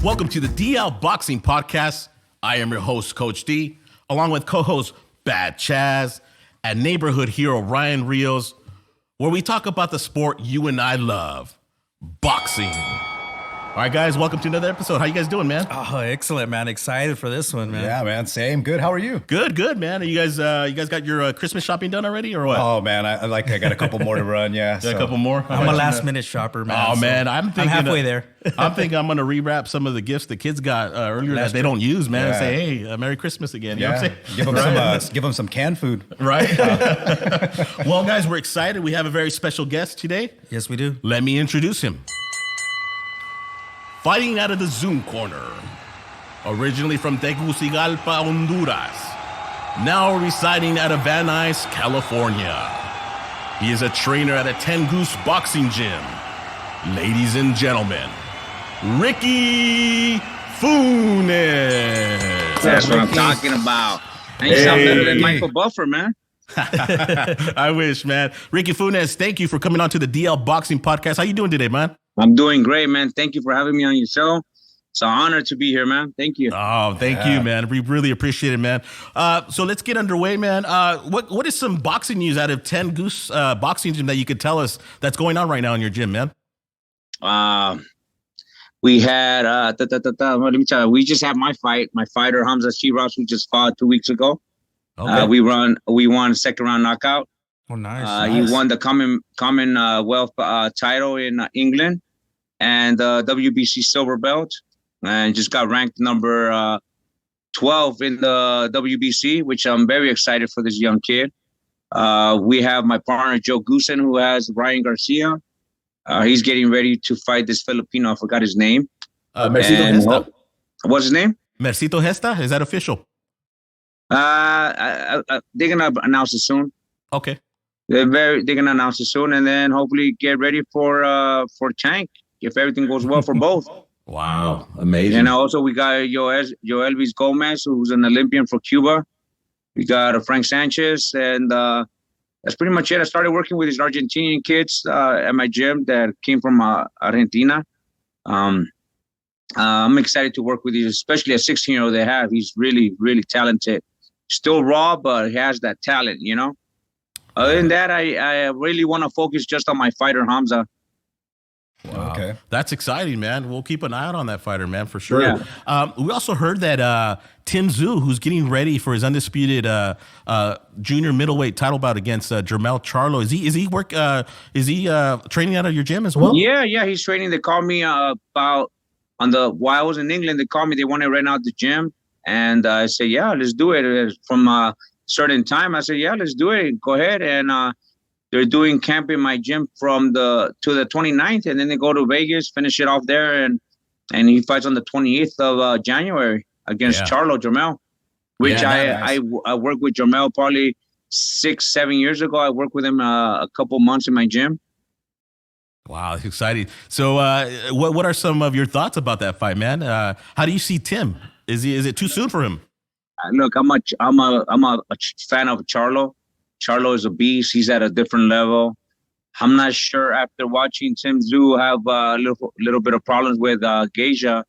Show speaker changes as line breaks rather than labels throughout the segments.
Welcome to the DL Boxing Podcast. I am your host, Coach D, along with co-host Bad Chaz and neighborhood hero Ryan Rios, where we talk about the sport you and I love, boxing. All right, guys, welcome to another episode. How you guys doing, man?
Oh, excellent, man. Excited for this one, man.
Yeah, man. Same. Good. How are you?
Good, man. Are you guys got your Christmas shopping done already, or what?
Oh, man. I got a couple more to run. Yeah.
A couple more?
I'm a last-minute shopper, man.
Oh, man. I'm
halfway there.
I'm thinking I'm going to rewrap some of the gifts the kids got earlier that they don't use, man, and say, hey, Merry Christmas again. You know what I'm saying?
Give them some canned food.
Right? Well, guys, we're excited. We have a very special guest today.
Yes, we do.
Let me introduce him. Fighting out of the Zoom corner, originally from Tegucigalpa, Honduras, now residing out of Van Nuys, California. He is a trainer at a 10 Goose Boxing Gym. Ladies and gentlemen, Ricky Funez.
That's what I'm talking about. Ain't something better than Michael Buffer, man.
I wish, man. Ricky Funez, thank you for coming on to the DL Boxing Podcast. How you doing today, man?
I'm doing great, man. Thank you for having me on your show. It's an honor to be here, man. Thank you.
Oh, thank you, man. We really appreciate it, man. So let's get underway, man. What is some boxing news out of 10 Goose Boxing Gym that you could tell us that's going on right now in your gym, man?
We had let me tell you, we just had my fighter Hamza Shiraz, who just fought 2 weeks ago. Okay. We won second round knockout.
Oh, nice.
He won the Commonwealth title in England and WBC silver belt, and just got ranked number 12 in the WBC, which I'm very excited for this young kid. We have my partner Joe Goosen, who has Ryan Garcia. He's getting ready to fight this Filipino. I forgot his name.
Mercito Hesta.
What's his name?
Mercito Hesta. Is that official?
They're gonna announce it soon.
Okay.
They're gonna announce it soon, and then hopefully get ready for Tank if everything goes well for both.
Wow, amazing!
And also we got Joelvis Gomez, who's an Olympian for Cuba. We got Frank Sanchez, and that's pretty much it. I started working with these Argentinian kids at my gym that came from Argentina. I'm excited to work with these, especially a 16-year-old they have. He's really, really talented. Still raw, but he has that talent, you know. Other than that, I really want to focus just on my fighter, Hamza.
Wow. Okay. That's exciting, man. We'll keep an eye out on that fighter, man, for sure. Yeah. We also heard that Tim Tszyu, who's getting ready for his undisputed junior middleweight title bout against Jermell Charlo. Is he training out of your gym as well?
Yeah, he's training. They called me while I was in England. They called me. They wanted to rent out the gym, and I said, yeah, let's do it. From certain time, I said, yeah, let's do it. Go ahead. And they're doing camp in my gym to the 29th, and then they go to Vegas, finish it off there, and he fights on the 28th of January against Jermell, which I worked with Jermell probably 6-7 years ago. I worked with him a couple months in my gym.
Wow, it's exciting. So what are some of your thoughts about that fight, man? How do you see Tim? Is it too soon for him?
Look, I'm a fan of Charlo. Charlo is a beast. He's at a different level. I'm not sure after watching Tim Tszyu have a little bit of problems with Geisha.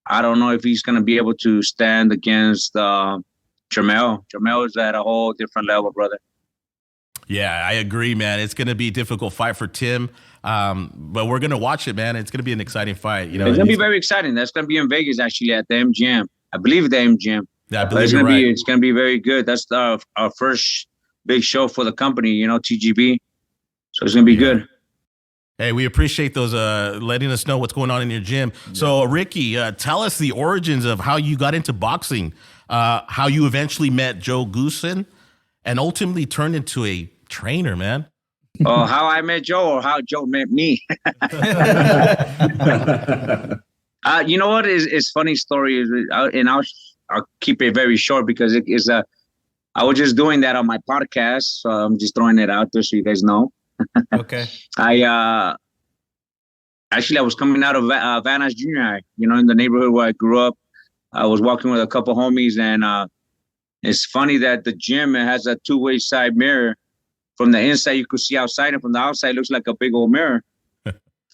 I don't know if he's going to be able to stand against Jermell. Jermell is at a whole different level, brother.
Yeah, I agree, man. It's going to be a difficult fight for Tim, but we're going to watch it, man. It's going to be an exciting fight. You know,
it's going to be very exciting. That's going to be in Vegas, actually, at the MGM. I believe the MGM.
Yeah, I believe you're right.
It's going to be very good. That's our first big show for the company, you know, TGB. So it's going to be good.
Hey, we appreciate those letting us know what's going on in your gym. Yeah. So, Ricky, tell us the origins of how you got into boxing, how you eventually met Joe Goosen, and ultimately turned into a trainer, man.
Oh, how I met Joe or how Joe met me. You know what is funny story, and I'll keep it very short because it is I was just doing that on my podcast, so I'm just throwing it out there so you guys know.
Okay.
I was coming out of Van Nuys Junior High, you know, in the neighborhood where I grew up. I was walking with a couple homies, and it's funny that the gym has a two-way side mirror from the inside you could see outside, and from the outside it looks like a big old mirror.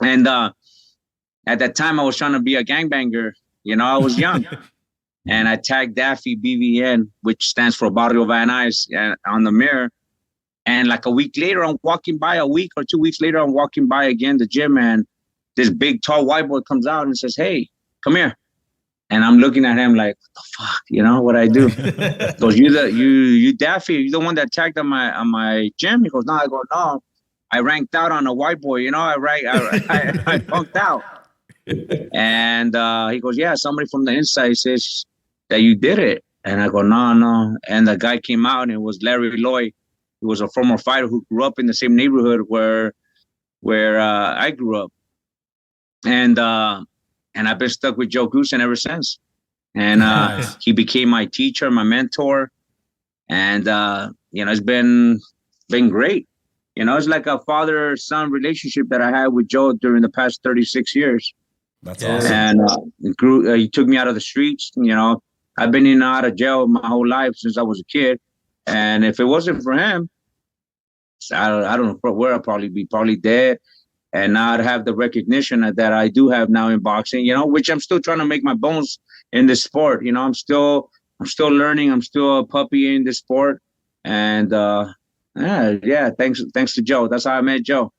And at that time I was trying to be a gangbanger. I was young. And I tagged Daffy BVN, which stands for Barrio Van Nuys, on the mirror. And like a week later, I'm walking by, a week or 2 weeks later, I'm walking by again the gym, and this big, tall white boy comes out and says, "Hey, come here." And I'm looking at him like, "What the fuck? What I do?" He goes, "You Daffy, you the one that tagged on my gym?" He goes, "No." I go, "No, I ranked out on a white boy. I punked out." And he goes, "Yeah, somebody from the inside says that you did it." And I go, no. And the guy came out, and it was Larry Lloyd, who was a former fighter who grew up in the same neighborhood where I grew up. And I've been stuck with Joe Goose ever since. And he became my teacher, my mentor. And it's been great. It's like a father-son relationship that I had with Joe during the past 36 years.
That's awesome.
And he took me out of the streets. I've been in and out of jail my whole life since I was a kid. And if it wasn't for him, I don't know where I'd probably be, dead. And now I'd have the recognition that I do have now in boxing, which I'm still trying to make my bones in this sport. I'm still learning. I'm still a puppy in this sport. And thanks to Joe. That's how I met Joe.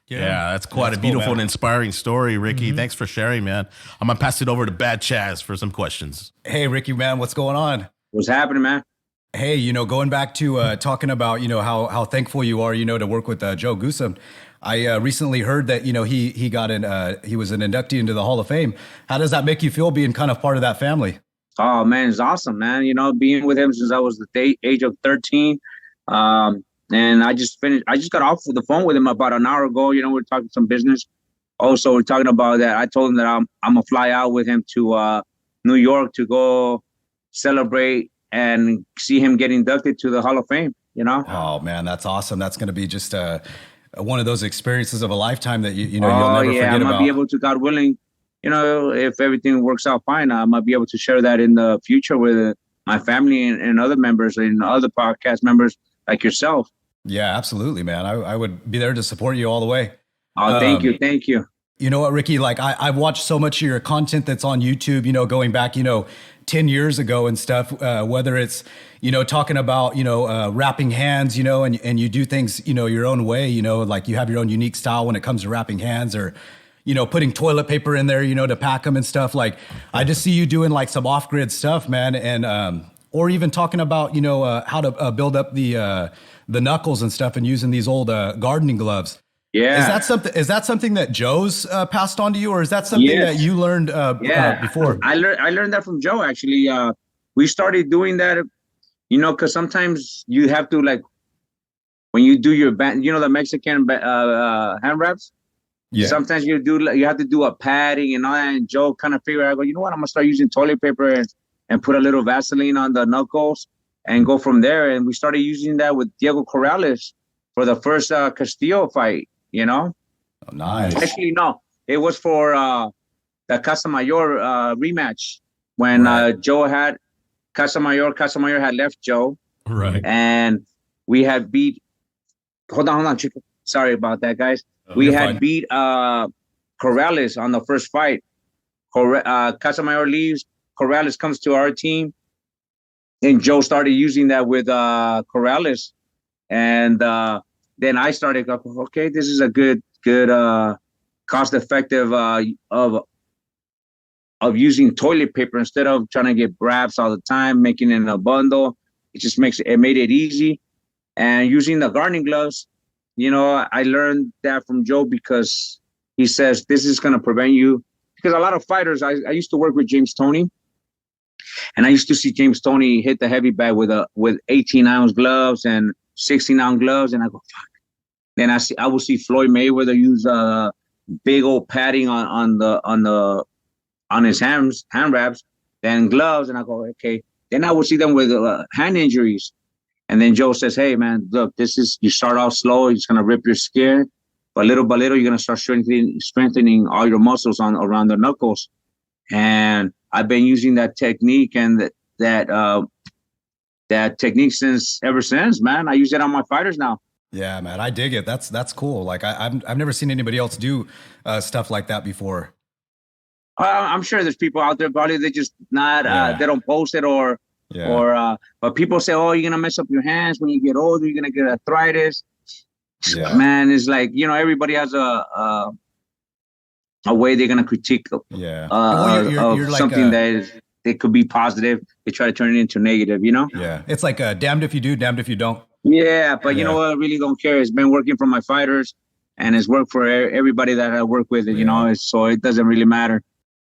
Yeah, that's quite a beautiful and inspiring story, Ricky.
Mm-hmm.
Thanks for sharing, man. I'm going to pass it over to Bad Chaz for some questions.
Hey, Ricky, man, what's going on?
What's happening, man?
Hey, going back to talking about, how thankful you are, to work with Joe Goose. I recently heard that, he was an inductee into the Hall of Fame. How does that make you feel being kind of part of that family?
Oh, man, it's awesome, man. Being with him since I was the age of 13. And I just got off the phone with him about an hour ago. We're talking some business. Also, we're talking about that. I told him that I'm going to fly out with him to New York to go celebrate and see him get inducted to the Hall of Fame,
Oh, man, that's awesome. That's going to be just one of those experiences of a lifetime that, you'll never forget about.
I'm going to be able to, God willing, if everything works out fine, I might be able to share that in the future with my family and other members and other podcast members like yourself.
Yeah, absolutely, man. I would be there to support you all the way.
Oh, thank you. Thank you.
You know what, Ricky, like I've watched so much of your content that's on YouTube, going back, 10 years ago and stuff, whether it's, talking about, wrapping hands, and you do things, your own way, like you have your own unique style when it comes to wrapping hands, or, putting toilet paper in there, to pack them and stuff. Like I just see you doing like some off-grid stuff, man. And, or even talking about, how to build up the knuckles and stuff and using these old gardening gloves.
Yeah.
Is that something that Joe's passed on to you, or is that something that you learned before?
I learned that from Joe, actually. We started doing that, because sometimes you have to, like, when you do your band, the Mexican hand wraps. Yeah. Sometimes you have to do a padding and all that. And Joe kind of figured out, I'm going to start using toilet paper and put a little Vaseline on the knuckles and go from there. And we started using that with Diego Corrales for the first Castillo fight, Oh,
nice.
Actually, no. It was for the Casamayor rematch when Joe had Casamayor. Casamayor had left Joe.
Right.
And we had beat... Hold on, Chico. Sorry about that, guys. We had beat Corrales on the first fight. Casamayor leaves. Corrales comes to our team. And Joe started using that with Corrales. And then I started going, okay, this is a good cost-effective of using toilet paper instead of trying to get wraps all the time, making it in a bundle. It made it easy. And using the gardening gloves, I learned that from Joe because he says this is going to prevent you. Because a lot of fighters, I used to work with James Toney, and I used to see James Toney hit the heavy bag with 18-ounce gloves and 16-ounce gloves, and I go, fuck. Then I would see Floyd Mayweather use big old padding on his hand wraps, then gloves, and I go, okay. Then I would see them with hand injuries. And then Joe says, hey, man, look, you start off slow. It's going to rip your skin. But little by little, you're going to start strengthening all your muscles around the knuckles. And I've been using that technique and that technique ever since, man. I use it on my fighters now.
Yeah, man, I dig it. That's cool. Like I've never seen anybody else do stuff like that before.
I'm sure there's people out there probably they just not
Yeah.
they don't post it or
Yeah.
but people say, oh, you're gonna mess up your hands when you get older, you're gonna get arthritis.
Yeah.
Man, it's like, everybody has a way they're gonna critique
Yeah.
of
You're like
something that it could be positive. They try to turn it into negative,
Yeah. It's like damned if you do, damned if you don't.
Yeah, but you know
Yeah.
what? I really don't care. It's been working for my fighters, and it's worked for everybody that I work with. So it doesn't really matter.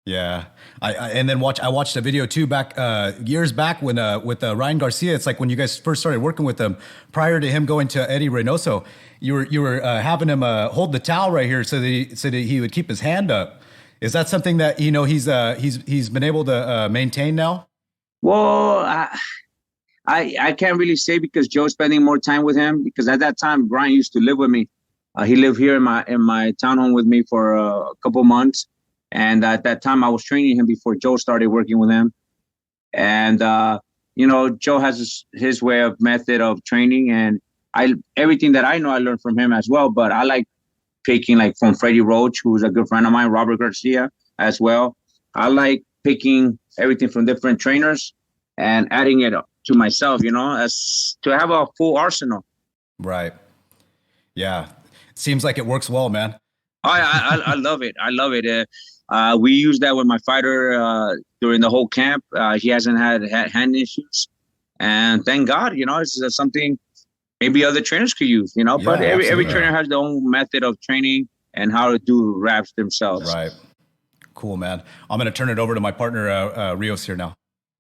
Yeah, and then I watched a video too back years back when with Ryan Garcia. It's like when you guys first started working with him, prior to him going to Eddie Reynoso, you were having him hold the towel right here so that he would keep his hand up. Is that something that he's been able to maintain now?
Well, I can't really say because Joe's spending more time with him, because at that time Brian used to live with me. He lived here in my townhome with me for a couple months. And at that time, I was training him before Joe started working with him. And, Joe has his way of method of training. And everything that I know, I learned from him as well. But I like picking like from Freddie Roach, who's a good friend of mine, Robert Garcia as well. I like picking everything from different trainers and adding it to myself, as to have a full arsenal.
Right. Yeah. Seems like it works well, man.
I love it. I love it. We use that with my fighter during the whole camp. He hasn't had hand issues, and thank God. It's something maybe other trainers could use. But every trainer has their own method of training and how to do wraps themselves.
Right. Cool, man. I'm gonna turn it over to my partner Rios here now.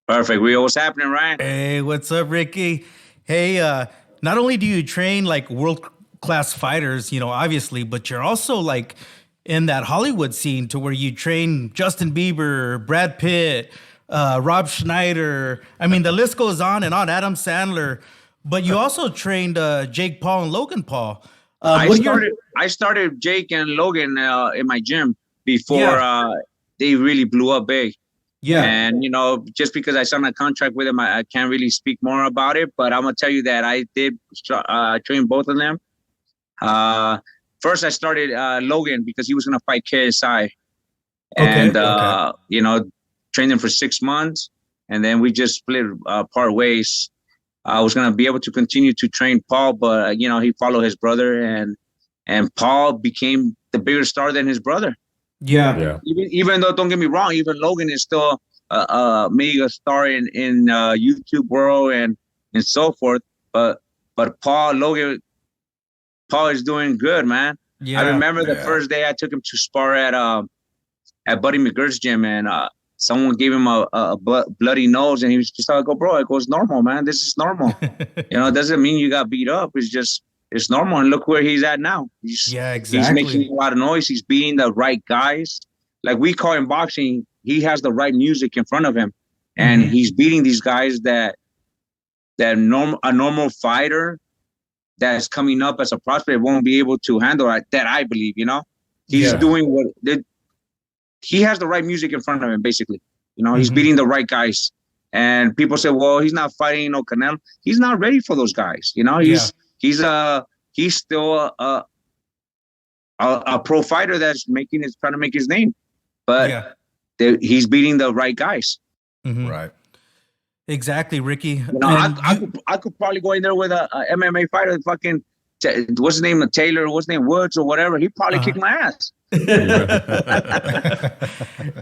Perfect. Rio, what's happening, Ryan?
Hey, what's up, Ricky? Hey, not only do you train like world-class fighters, obviously, but you're also like in that Hollywood scene to where you train Justin Bieber, Brad Pitt, Rob Schneider. I mean, the list goes on and on. Adam Sandler, but you also trained Jake Paul and Logan Paul.
I started Jake and Logan in my gym before they really blew up big.
Yeah.
And, just because I signed a contract with them, I can't really speak more about it. But I'm going to tell you that I did train both of them. First, I started Logan because he was going to fight KSI. And, trained him for 6 months. And then we just split part ways. I was going to be able to continue to train Paul, but, he followed his brother. And Paul became the bigger star than his brother.
Yeah.
Even though, don't get me wrong, even Logan is still a mega star in YouTube world and so forth. But Paul is doing good, man.
Yeah.
I remember the first day I took him to spar at Buddy McGirt's gym, and someone gave him a bloody nose, and he was just like, "Oh, bro, it goes normal, man. This is normal. It doesn't mean you got beat up. It's normal." And look where he's at now.
Exactly.
He's making a lot of noise. He's beating the right guys. Like we call in boxing, he has the right music in front of him, and he's beating these guys that a normal fighter that's coming up as a prospect won't be able to handle. That I believe, he's doing he has the right music in front of him. Basically, he's beating the right guys. And people say, well, he's not fighting Canelo. He's not ready for those guys. He's still a pro fighter that's trying to make his name, but he's beating the right guys.
Right.
Exactly, Ricky.
I could probably go in there with a MMA fighter, fucking what's his name, Taylor, what's his name, Woods or whatever. He'd probably kick my ass.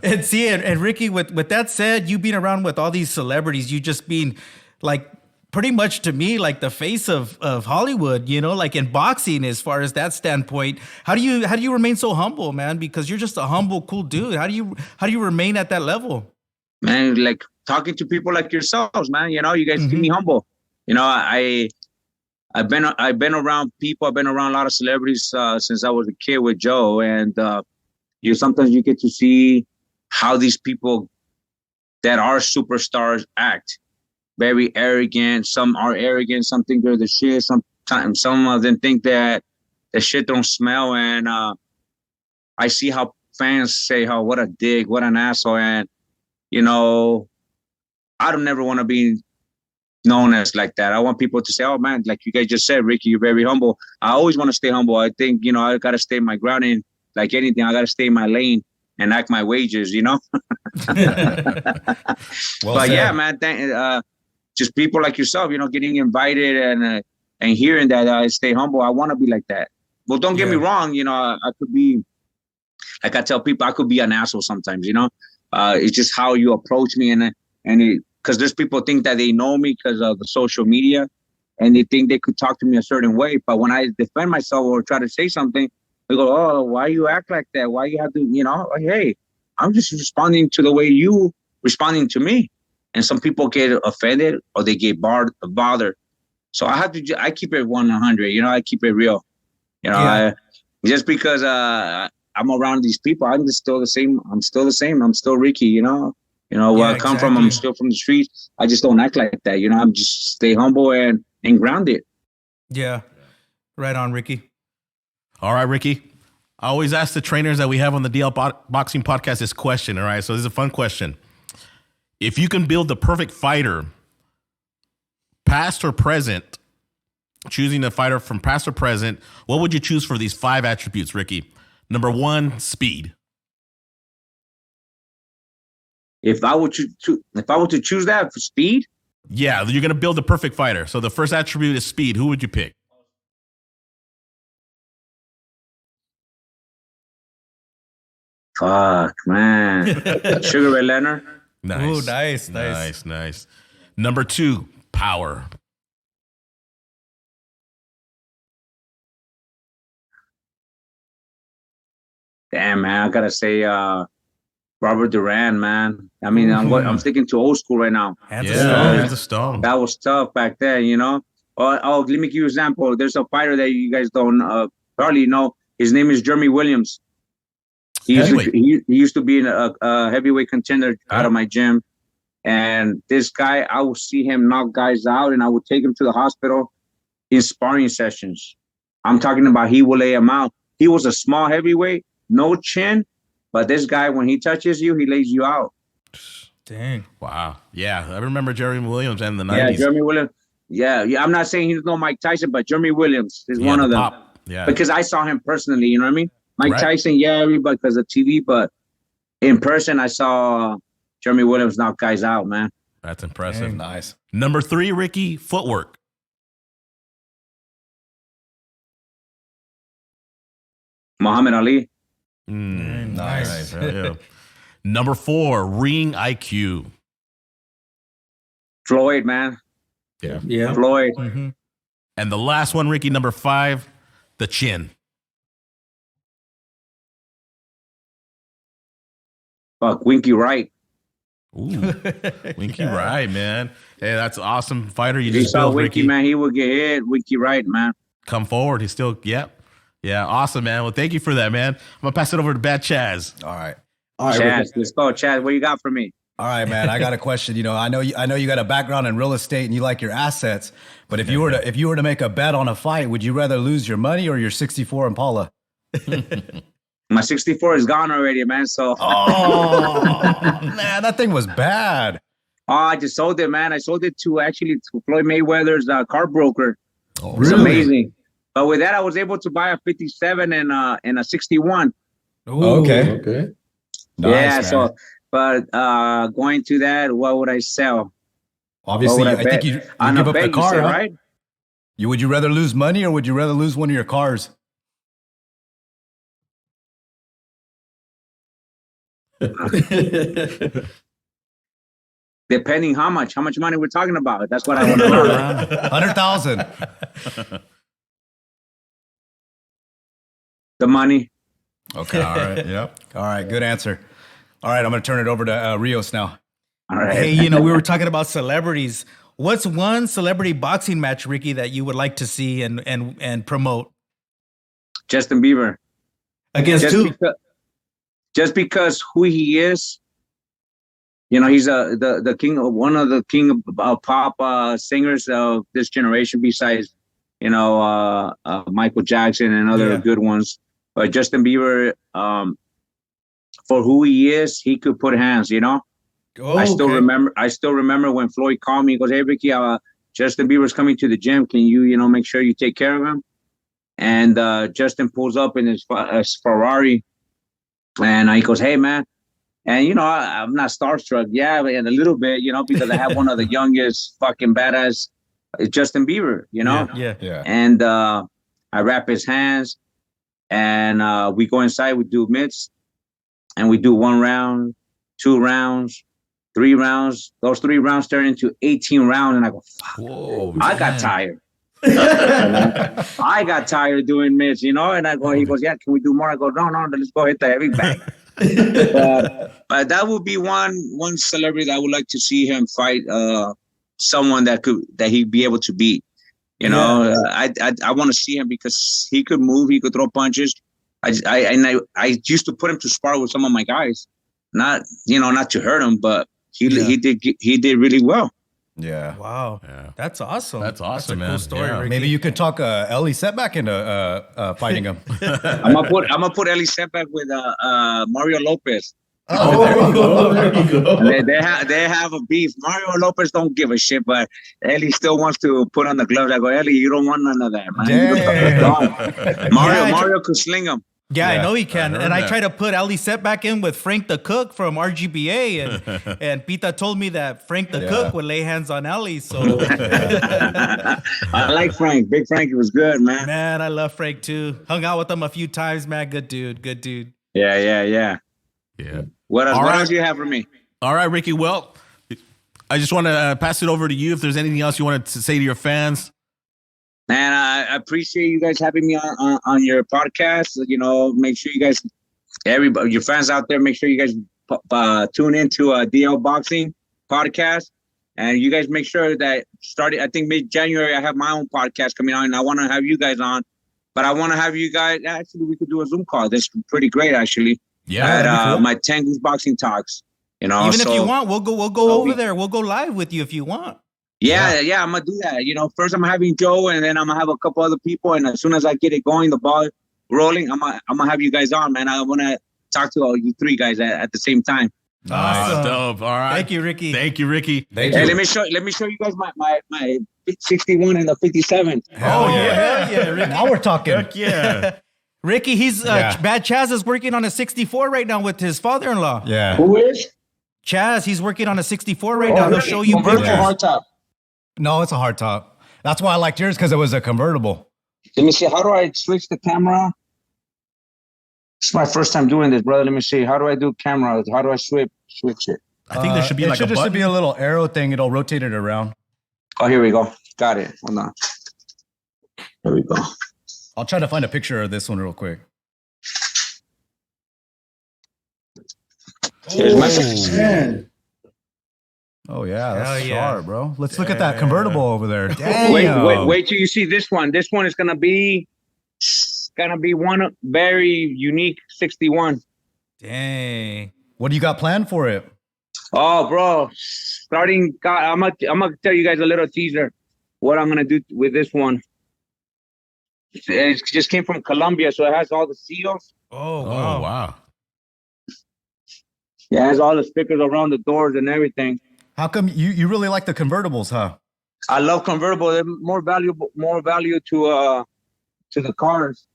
And see, and Ricky, with that said, you being around with all these celebrities, you just being like pretty much to me like the face of Hollywood, like in boxing, as far as that standpoint. How do you remain so humble, man? Because you're just a humble, cool dude. How do you remain at that level?
Man, like talking to people like yourselves, man. You guys keep me humble. I've been around people. I've been around a lot of celebrities since I was a kid with Joe, and sometimes you get to see how these people that are superstars act. Very arrogant. Some are arrogant. Some think they're the shit. Sometimes some of them think that the shit don't smell. And I see how fans say, "Oh, what a dick, what an asshole," and I don't never want to be known as like that. I want people to say, oh man, like you guys just said, Ricky, you're very humble. I always want to stay humble. I think, I got to stay my ground, and like anything, I got to stay in my lane and act my wages,
Well
But
said.
yeah, man, just people like yourself, getting invited and hearing that I stay humble. I want to be like that. Well, don't get me wrong. I could be, like I tell people, I could be an asshole sometimes, it's just how you approach me. Because there's people think that they know me because of the social media, and they think they could talk to me a certain way. But when I defend myself or try to say something, they go, oh, why you act like that? Why you have to, like, hey, I'm just responding to the way you responding to me. And some people get offended or they get bothered. So I keep it 100, I keep it real. Just because I'm around these people, I'm just still the same. I'm still the same. I'm still Ricky, where I come from, I'm still from the streets. I just don't act like that. I'm just stay humble and grounded.
Yeah. Right on, Ricky.
All right, Ricky. I always ask the trainers that we have on the DL Boxing Podcast this question, all right? So this is a fun question. If you can build the perfect fighter, past or present, choosing a fighter from past or present, what would you choose for these 5 attributes, Ricky? Number 1, speed.
If I were to choose that for speed,
yeah, you're gonna build the perfect fighter. So the first attribute is speed. Who would you pick?
Fuck, man, Sugar Ray Leonard.
Nice.
Ooh, nice.
Number 2, power.
Damn, man, I gotta say, Robert Duran, man. I mean, I'm sticking to old school right now.
Hands of stone.
That was tough back then, Oh, let me give you an example. There's a fighter that you guys don't probably know. His name is Jeremy Williams. He used to be a heavyweight contender out of my gym. And this guy, I would see him knock guys out, and I would take him to the hospital in sparring sessions. I'm talking about he will lay him out. He was a small heavyweight, no chin, but this guy, when he touches you, he lays you out.
Dang.
Wow. Yeah, I remember Jeremy Williams in the 90s.
Yeah, Jeremy Williams. Yeah. I'm not saying he's no Mike Tyson, but Jeremy Williams is one of them.
Pop. Yeah.
Because I saw him personally, you know what I mean? Mike
Right.
Tyson, everybody because of TV, but in person, I saw Jeremy Williams knock guys out, man.
That's impressive.
Dang.
Nice.
Number 3, Ricky, footwork.
Muhammad Ali.
Nice.
Yeah. Number 4, ring IQ.
Floyd, man.
Yeah.
Floyd.
Mm-hmm.
And the last one, Ricky, number 5, the chin.
Fuck, Winky Wright.
Ooh, Winky Wright, man. Hey, that's an awesome fighter. You
He
just
saw
built,
Winky,
Ricky.
man. He would get hit. Winky Wright, man.
Come forward. He's still, Yeah, awesome, man. Well, thank you for that, man. I'm going to pass it over to Bad Chaz.
All right.
All right,
Chaz,
Ricky.
let's go. Chaz, what you got for me?
All right, man. I got a question. I know you got a background in real estate and you like your assets, but if you were to make a bet on a fight, would you rather lose your money or your 64 Impala?
My 64 is gone already, man. So,
Man, that thing was bad.
I just sold it, man. I sold it to Floyd Mayweather's car broker.
Oh,
It's amazing. But with that, I was able to buy a 57 and a 61.
Ooh.
Okay. Nice,
Yeah.
man.
So, but going to that, what would I sell?
Obviously,
What would
I
bet?
think you
On
give
a
up the
bet, you
car,
said,
huh?
right?
Would you rather lose money or would you rather lose one of your cars?
Depending how much money we're talking about. That's what I want to know.
100,000.
The money.
Okay. All right. Yep. All right. Good answer. All right. I'm going to turn it over to Rios now.
All right.
Hey, we were talking about celebrities. What's one celebrity boxing match, Ricky, that you would like to see and promote?
Justin Bieber.
Against two.
Just because who he is, he's the king of one of the king of pop singers of this generation. Besides, Michael Jackson and other good ones, but Justin Bieber, for who he is, he could put hands.
Oh,
I still remember when Floyd called me. He goes, "Hey Ricky, Justin Bieber's coming to the gym. Can you, make sure you take care of him? And Justin pulls up in his Ferrari, and he goes, "Hey, man." And, I'm not starstruck. Yeah, but in a little bit, because I have one of the youngest fucking badass, Justin Bieber,
Yeah.
And I wrap his hands, and we go inside. We do mitts, and we do 1 round, 2 rounds, 3 rounds. Those 3 rounds turn into 18 rounds, and I go, fuck.
Whoa,
I got tired. I got tired doing mitts, and I go, he goes, "Yeah, can we do more?" I go, no, let's go hit the heavy bag. But that would be one celebrity that I would like to see him fight someone that he'd be able to beat. I want to see him because he could move, he could throw punches. I used to put him to spar with some of my guys, not to hurt him, but he did really well.
Yeah.
Wow.
Yeah.
That's awesome.
That's awesome,
a
man.
cool story,
Yeah.
Ricky.
Maybe you could talk Ellie Setback into fighting him.
I'm gonna put Ellie Setback with Mario Lopez.
There you go.
They have a beef. Mario Lopez don't give a shit, but Ellie still wants to put on the gloves. I go, "Ellie, you don't want none of that, man." Mario could sling him.
Yeah, I know he can. And I
that.
tried to put Ali Setback in with Frank the Cook from RGBA. And Pita told me that Frank the Cook would lay hands on Ali. So,
I like Frank. Big Frank, he was good, man.
man, I love Frank too. Hung out with him a few times, man. Good dude.
Yeah.
Yeah.
What else?
All
What
right.
else do you have for me?
All right, Ricky. Well, I just want to pass it over to you. If there's anything else you wanted to say to your fans.
And I appreciate you guys having me on your podcast. Make sure you guys, everybody, your fans out there, make sure you guys tune into DL Boxing podcast. And you guys make sure that starting, I think mid-January, I have my own podcast coming on, and I want to have you guys on. But I want to have you guys, actually, we could do a Zoom call. That's pretty great, actually.
Yeah.
At my 10 Goose Boxing Talks.
Even if you want, we'll go over there. We'll go live with you if you want.
Yeah, I'm gonna do that. First I'm having Joe, and then I'm gonna have a couple other people. And as soon as I get it going, the ball rolling, I'm gonna have you guys on, man. I want to talk to all you 3 guys at the same time.
Awesome.
Dope. All right.
Thank you, Ricky.
Thank you, Ricky.
Thank
Hey,
you.
let me show you guys my 61 and the 57.
Hell yeah, Ricky.
Now we're talking.
Heck yeah.
Ricky, he's
Yeah.
Bad Chaz is working on a 64 right now with his father-in-law.
Yeah.
Who is?
Chaz, he's working on a 64 right now. He'll show you
Convertible
pictures.
hard top.
No, it's a hard top. That's why I liked yours, because it was a convertible.
Let me see. How do I switch the camera? It's my first time doing this, brother. Let me see. How do I do camera? How do I switch it?
I think there should be
it
like
should
a
just
button.
be a little arrow thing. It'll rotate it around.
Oh, here we go. Got it. Hold on. There we go.
I'll try to find a picture of this one real quick.
Here's my
Man.
Oh yeah, that's
Hell yeah.
sharp, bro. Let's look at that convertible over there. Damn.
Wait till you see this one. This one is gonna be one very unique 61.
Dang.
What do you got planned for it?
Oh, bro. I'm gonna tell you guys a little teaser what I'm gonna do with this one. It just came from Colombia, so it has all the seals.
Oh,
Oh,
wow.
wow.
It has all the stickers around the doors and everything.
How come you really like the convertibles, huh?
I love convertible. They're more value to the cars.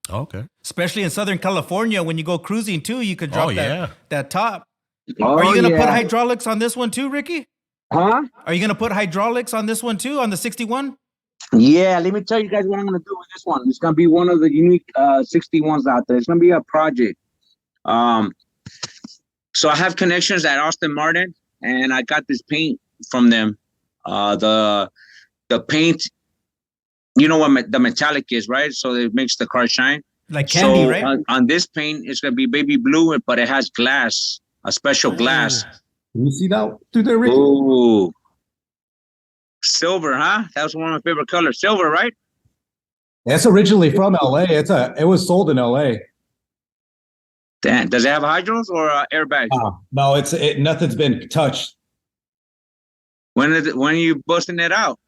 Okay.
Especially in Southern California, when you go cruising too, you could drop that top. Are you going to put hydraulics on this one too, Ricky?
Huh?
Are you going to put hydraulics on this one too, on the 61?
Yeah, let me tell you guys what I'm going to do with this one. It's going to be one of the unique 61s out there. It's going to be a project. So I have connections at Austin Martin, and I got this paint from them. The paint, you know what the metallic is, right? So it makes the car shine.
Like candy,
So
right?
on this paint, it's going to be baby blue, but it has glass, a special glass.
Can you see that through there, Ricky?
Ooh. Silver, huh? That was one of my favorite colors. Silver, right?
That's originally from LA. It was sold in LA.
Damn. Does it have hydros or airbag?
No, nothing's been touched.
When are you busting it out?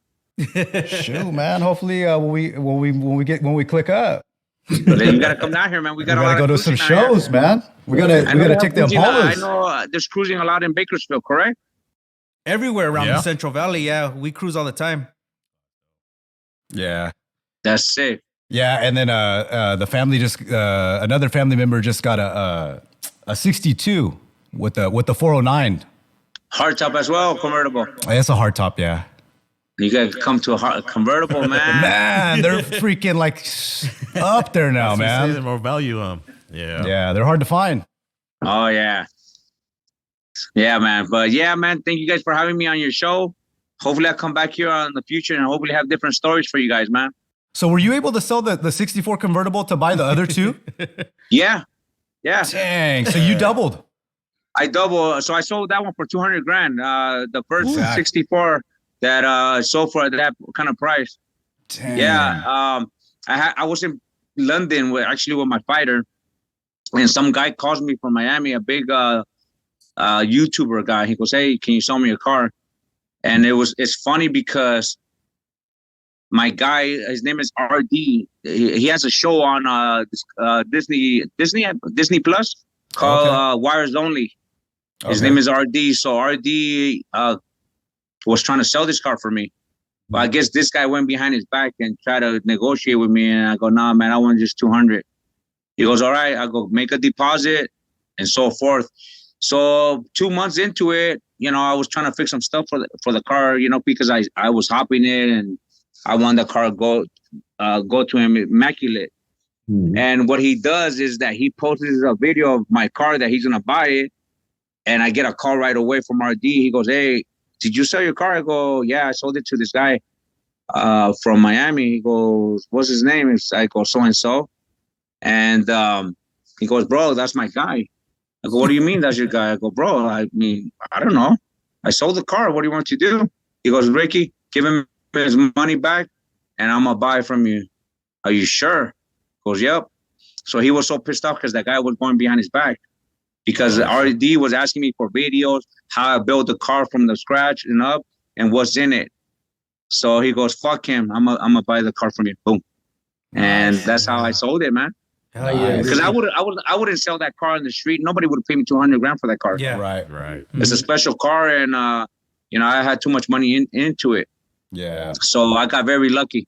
Shoot, man. Hopefully, when we click up,
But then you gotta come down here, man. We
we gotta go to some shows, man. We gotta take the
I
Impalas.
know there's cruising a lot in Bakersfield, correct?
Everywhere around
Yeah.
the Central Valley, yeah. We cruise all the time.
Yeah.
That's sick.
Yeah, and then the family just another family member just got a 62 with the 409.
Hardtop as well, convertible.
It's a hard top, yeah.
You guys come to a convertible, man.
Man, they're freaking like up there now, man.
Say more value.
Yeah, they're hard to find.
Oh yeah, yeah, man. But yeah, man. Thank you guys for having me on your show. Hopefully, I come back here in the future and hopefully have different stories for you guys, man.
So, were you able to sell the 64 convertible to buy the other two?
Yeah.
Dang. So you doubled.
I doubled. So I sold that one for $200,000. The first 64 that sold for that kind of price.
Dang.
Yeah. I was in London with my fighter, and some guy calls me from Miami, a big YouTuber guy. He goes, "Hey, can you sell me a car?" And it's funny because my guy, his name is RD. He has a show on Disney Plus called Wires Only. His name is RD. So RD was trying to sell this car for me. But I guess this guy went behind his back and tried to negotiate with me. And I go, "Nah, man, I want just 200. He goes, "All right." I go, "Make a deposit," and so forth. So 2 months into it, I was trying to fix some stuff for the car, because I was hopping it and I want the car go to him immaculate. Mm-hmm. And what he does is that he posts a video of my car that he's gonna buy it, and I get a call right away from RD. He goes, "Hey, did you sell your car?" I go, "Yeah, I sold it to this guy from Miami." He goes, "What's his name?" I go, "So and so," and he goes, "Bro, that's my guy." I go, "What do you mean that's your guy?" I go, "Bro, I mean, I don't know. I sold the car. What do you want to do?" He goes, "Ricky, give him his money back, and I'm gonna buy it from you." "Are you sure?" He goes, "Yep." So he was so pissed off because that guy was going behind his back, because RD was asking me for videos, how I built the car from the scratch and up, and what's in it. So he goes, "Fuck him. I'm gonna buy the car from you." Boom. And that's how I sold it, man.
Hell yeah.
Because I wouldn't sell that car in the street. Nobody would pay me $200,000 for that car.
Yeah.
Right.
It's a special car, and I had too much money into it.
Yeah.
So I got very lucky.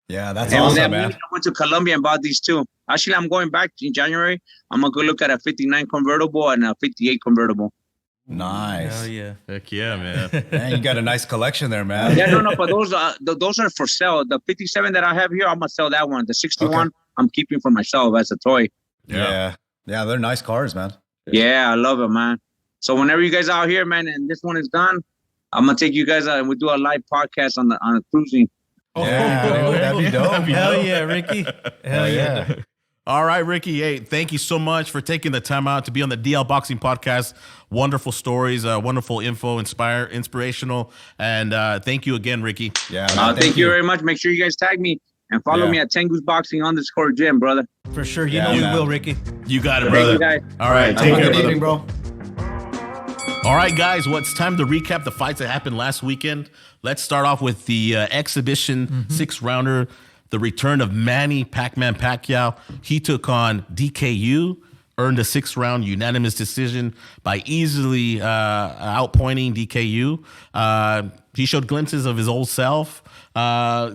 Yeah, that's
And
awesome,
that
man.
I went to Colombia and bought these two. Actually, I'm going back in January. I'm gonna go look at a 59 convertible and a 58 convertible.
Nice.
Hell yeah.
Heck yeah, man.
Man, you got a nice collection there, man.
Yeah, no, but those are for sale. The 57 that I have here, I'm gonna sell that one. The 61, I'm keeping for myself as a toy.
Yeah, they're nice cars, man.
Yeah, I love it, man. So whenever you guys out here, man, and this one is done, I'm gonna take you guys out and we'll do a live podcast on the cruising.
Yeah, that'd be dope.
Hell yeah, Ricky. Hell yeah.
All right, Ricky. Hey, thank you so much for taking the time out to be on the DL Boxing Podcast. Wonderful stories, wonderful info, inspirational. And thank you again, Ricky.
Yeah.
Thank you very much. Make sure you guys tag me and follow me at Goose Boxing _gym, brother.
For sure. You know we will, Ricky.
You got it, brother.
Thank you, guys.
All right. Take care,
Good evening, bro.
All right, guys. Well, it's time to recap the fights that happened last weekend. Let's start off with the exhibition 6-rounder. The return of Manny Pacquiao. He took on DKU, earned a 6-round unanimous decision by easily outpointing DKU. He showed glimpses of his old self.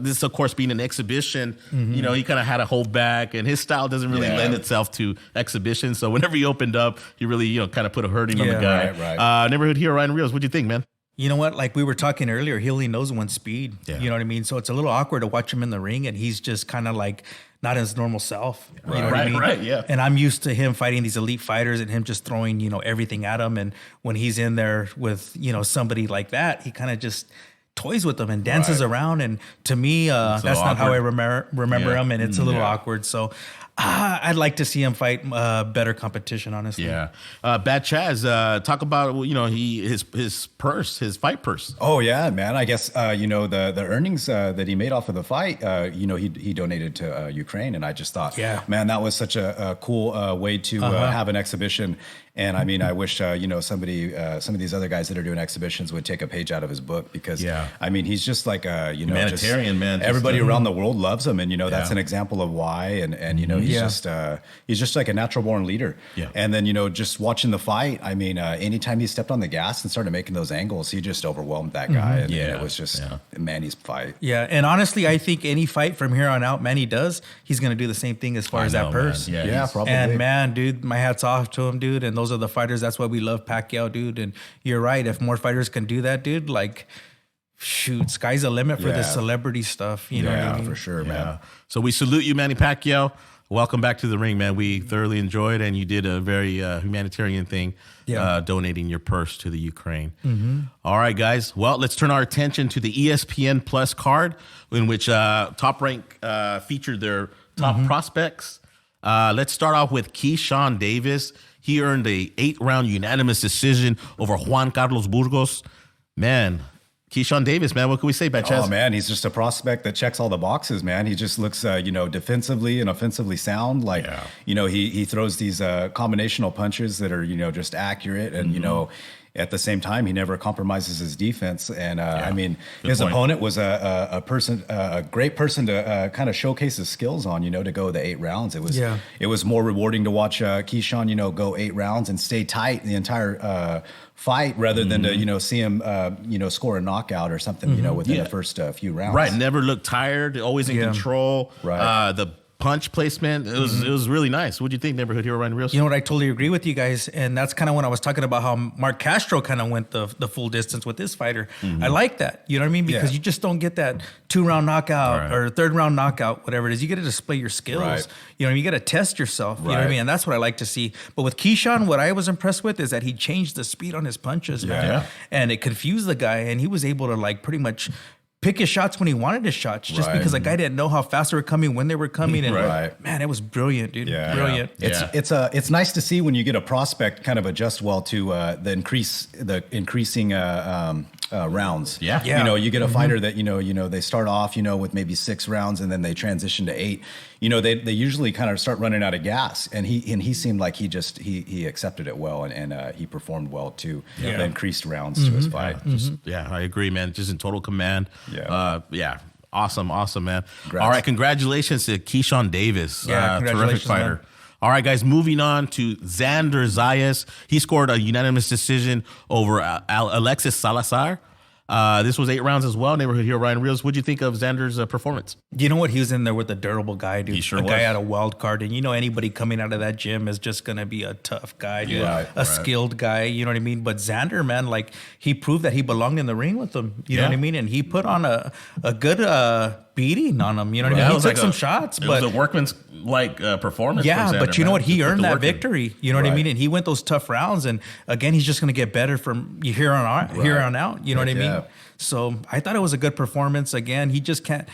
This, of course, being an exhibition, he kind of had to hold back, and his style doesn't really lend itself to exhibition. So whenever he opened up, he really, kind of put a hurting on the guy.
Right.
Neighborhood hero Ryan Rios, what do you think, man?
You know what? Like we were talking earlier, he only knows one speed.
Yeah.
You know what I mean? So it's a little awkward to watch him in the ring, and he's just kind of like not his normal self. You know what I mean?
Right, yeah.
And I'm used to him fighting these elite fighters and him just throwing, everything at him. And when he's in there with, somebody like that, he kind of just toys with them and dances around. And to me, that's not how I remember him. And it's a little awkward. So I'd like to see him fight better competition, honestly.
Yeah. Bad Chaz, talk about, his purse, his fight purse.
Oh yeah, man. I guess the earnings that he made off of the fight, he donated to Ukraine, and I just thought, man, that was such a cool way to have an exhibition. And I mean, I wish some of these other guys that are doing exhibitions would take a page out of his book, because I mean, he's just like
humanitarian, man.
Everybody around the world loves him, and that's an example of why. And he's just like a natural born leader.
Yeah.
And then, just watching the fight, I mean, anytime he stepped on the gas and started making those angles, he just overwhelmed that guy. And it was just Manny's fight.
Yeah, and honestly, I think any fight from here on out Manny does, he's going to do the same thing as far as that purse.
Man.
Yeah, probably.
And man, dude, my hat's off to him, dude. And those are the fighters. That's why we love Pacquiao, dude. And you're right. If more fighters can do that, dude, like, shoot, sky's the limit for the celebrity stuff. You know what I mean?
For sure, man.
So we salute you, Manny Pacquiao. Welcome back to the ring, man. We thoroughly enjoyed, and you did a very humanitarian thing, donating your purse to the Ukraine. All right, guys. Well, let's turn our attention to the ESPN Plus card, in which Top Rank featured their top prospects. Let's start off with Keyshawn Davis. He earned a 8-round unanimous decision over Juan Carlos Burgos. Man, Keyshawn Davis, man, what can we say about Chaz?
Oh, man, he's just a prospect that checks all the boxes, man. He just looks, defensively and offensively sound. Like, he throws these combinational punches that are, just accurate. And, at the same time, he never compromises his defense. And, I mean, his opponent was a great person to kind of showcase his skills on, to go the 8 rounds. It was more rewarding to watch Keyshawn, go 8 rounds and stay tight the entire fight rather than to see him score a knockout or something within the first few rounds.
Right, never looked tired, always in control.
Right.
The punch placement, it was really nice. What do you think, neighborhood hero Ryan Rios?
You know what? I totally agree with you guys, and that's kind of when I was talking about how Mark Castro kind of went the full distance with this fighter. I like that. You know what I mean? Because you just don't get that 2-round knockout or 3rd-round knockout, whatever it is. You got to display your skills.
Right.
You know, you got to test yourself. You know what I mean? And that's what I like to see. But with Keyshawn, what I was impressed with is that he changed the speed on his punches, man, and it confused the guy, and he was able to like pretty much pick his shots when he wanted his shots, just because the guy didn't know how fast they were coming, when they were coming, and man, it was brilliant, dude. Brilliant.
It's nice to see when you get a prospect kind of adjust well to the increasing rounds. You get a fighter that they start off with maybe 6 rounds and then they transition to 8. They usually kind of start running out of gas, and he seemed like he accepted it well, and he performed well to the increased rounds to his fight.
I agree, man. Just in total command. Awesome, man.
Congrats.
All right, congratulations to Keyshawn Davis. Terrific fighter. Man. All right, guys, moving on to Xander Zayas. He scored a unanimous decision over Alexis Salazar. This was 8 rounds as well. Neighborhood hero Ryan Rios. What'd you think of Xander's performance?
You know what? He was in there with a durable guy, dude.
He sure
a
was.
guy out of wild card. And anybody coming out of that gym is just going to be a tough guy, dude. A skilled guy, you know what I mean? But Xander, man, like, he proved that he belonged in the ring with him. You know what I mean? And he put on a good beating on him. You know what I mean? He took some shots.
It was a workman's performance.
Yeah,
from Xander,
but you know what? He earned that victory. You know what I
Right.
mean? And he went those tough rounds. And again, he's just going to get better from here on out. You know what I mean? So I thought it was a good performance. Again, he just can't,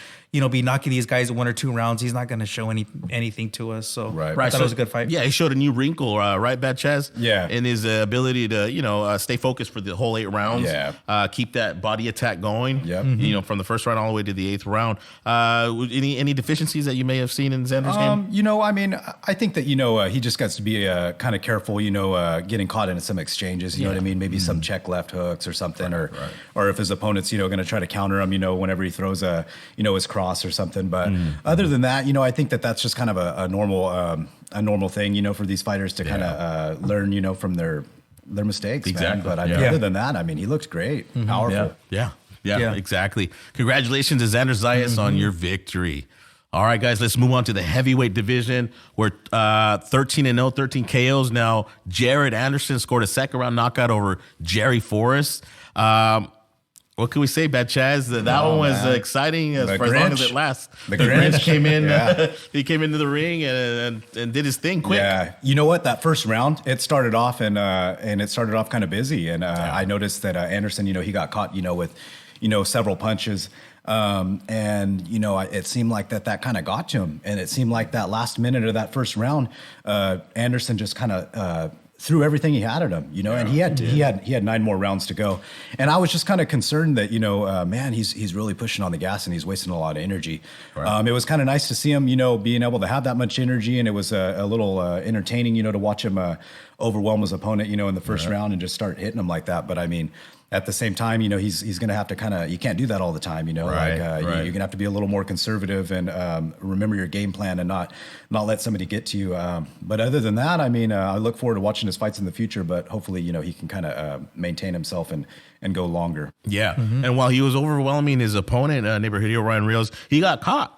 be knocking these guys 1 or 2 rounds. He's not going to show anything to us. So I thought it was a good fight.
Yeah, he showed a new wrinkle, right, Bad Chaz?
Yeah.
In his ability to, stay focused for the whole 8 rounds.
Yeah.
Keep that body attack going.
Yep.
From the first round all the way to the 8th round. Any deficiencies that you may have seen in Xander's game?
I mean, I think that, he just got to be kind of careful, getting caught in some exchanges, you know what I mean? Maybe some check left hooks or something, or if his opponent's, going to try to counter him, whenever he throws his cross or something. But other than that, I think that that's just kind of a normal thing, for these fighters to kind of learn, from their mistakes.
Exactly.
Man. But other than that, I mean, he looked great, powerful.
Yeah, exactly. Congratulations to Xander Zayas on your victory. All right, guys, let's move on to the heavyweight division. We're 13-0, 13 KOs. Now, Jared Anderson scored a 2nd-round knockout over Jerry Forrest. What can we say, Bad Chaz? That one was exciting for as long as it lasts. The Grinch came in. He came into the ring and did his thing quick.
Yeah. You know what? That first round, it started off and it started off kind of busy. And I noticed that Anderson, he got caught, with, several punches. It seemed like that kind of got to him. And it seemed like that last minute of that first round, Anderson just kind of threw everything he had at him, and he had 9 more rounds to go. And I was just kind of concerned that, man, he's really pushing on the gas and he's wasting a lot of energy. Right. It was kind of nice to see him, being able to have that much energy, and it was a little entertaining, to watch him overwhelm his opponent, in the first round and just start hitting him like that. But I mean, at the same time, he's going to have to kind of, you can't do that all the time,
Right,
you're going to have to be a little more conservative and remember your game plan and not let somebody get to you. But other than that, I look forward to watching his fights in the future, but hopefully, he can kind of maintain himself and go longer.
Yeah. And while he was overwhelming his opponent, neighborhood hero Ryan Rios, he got caught.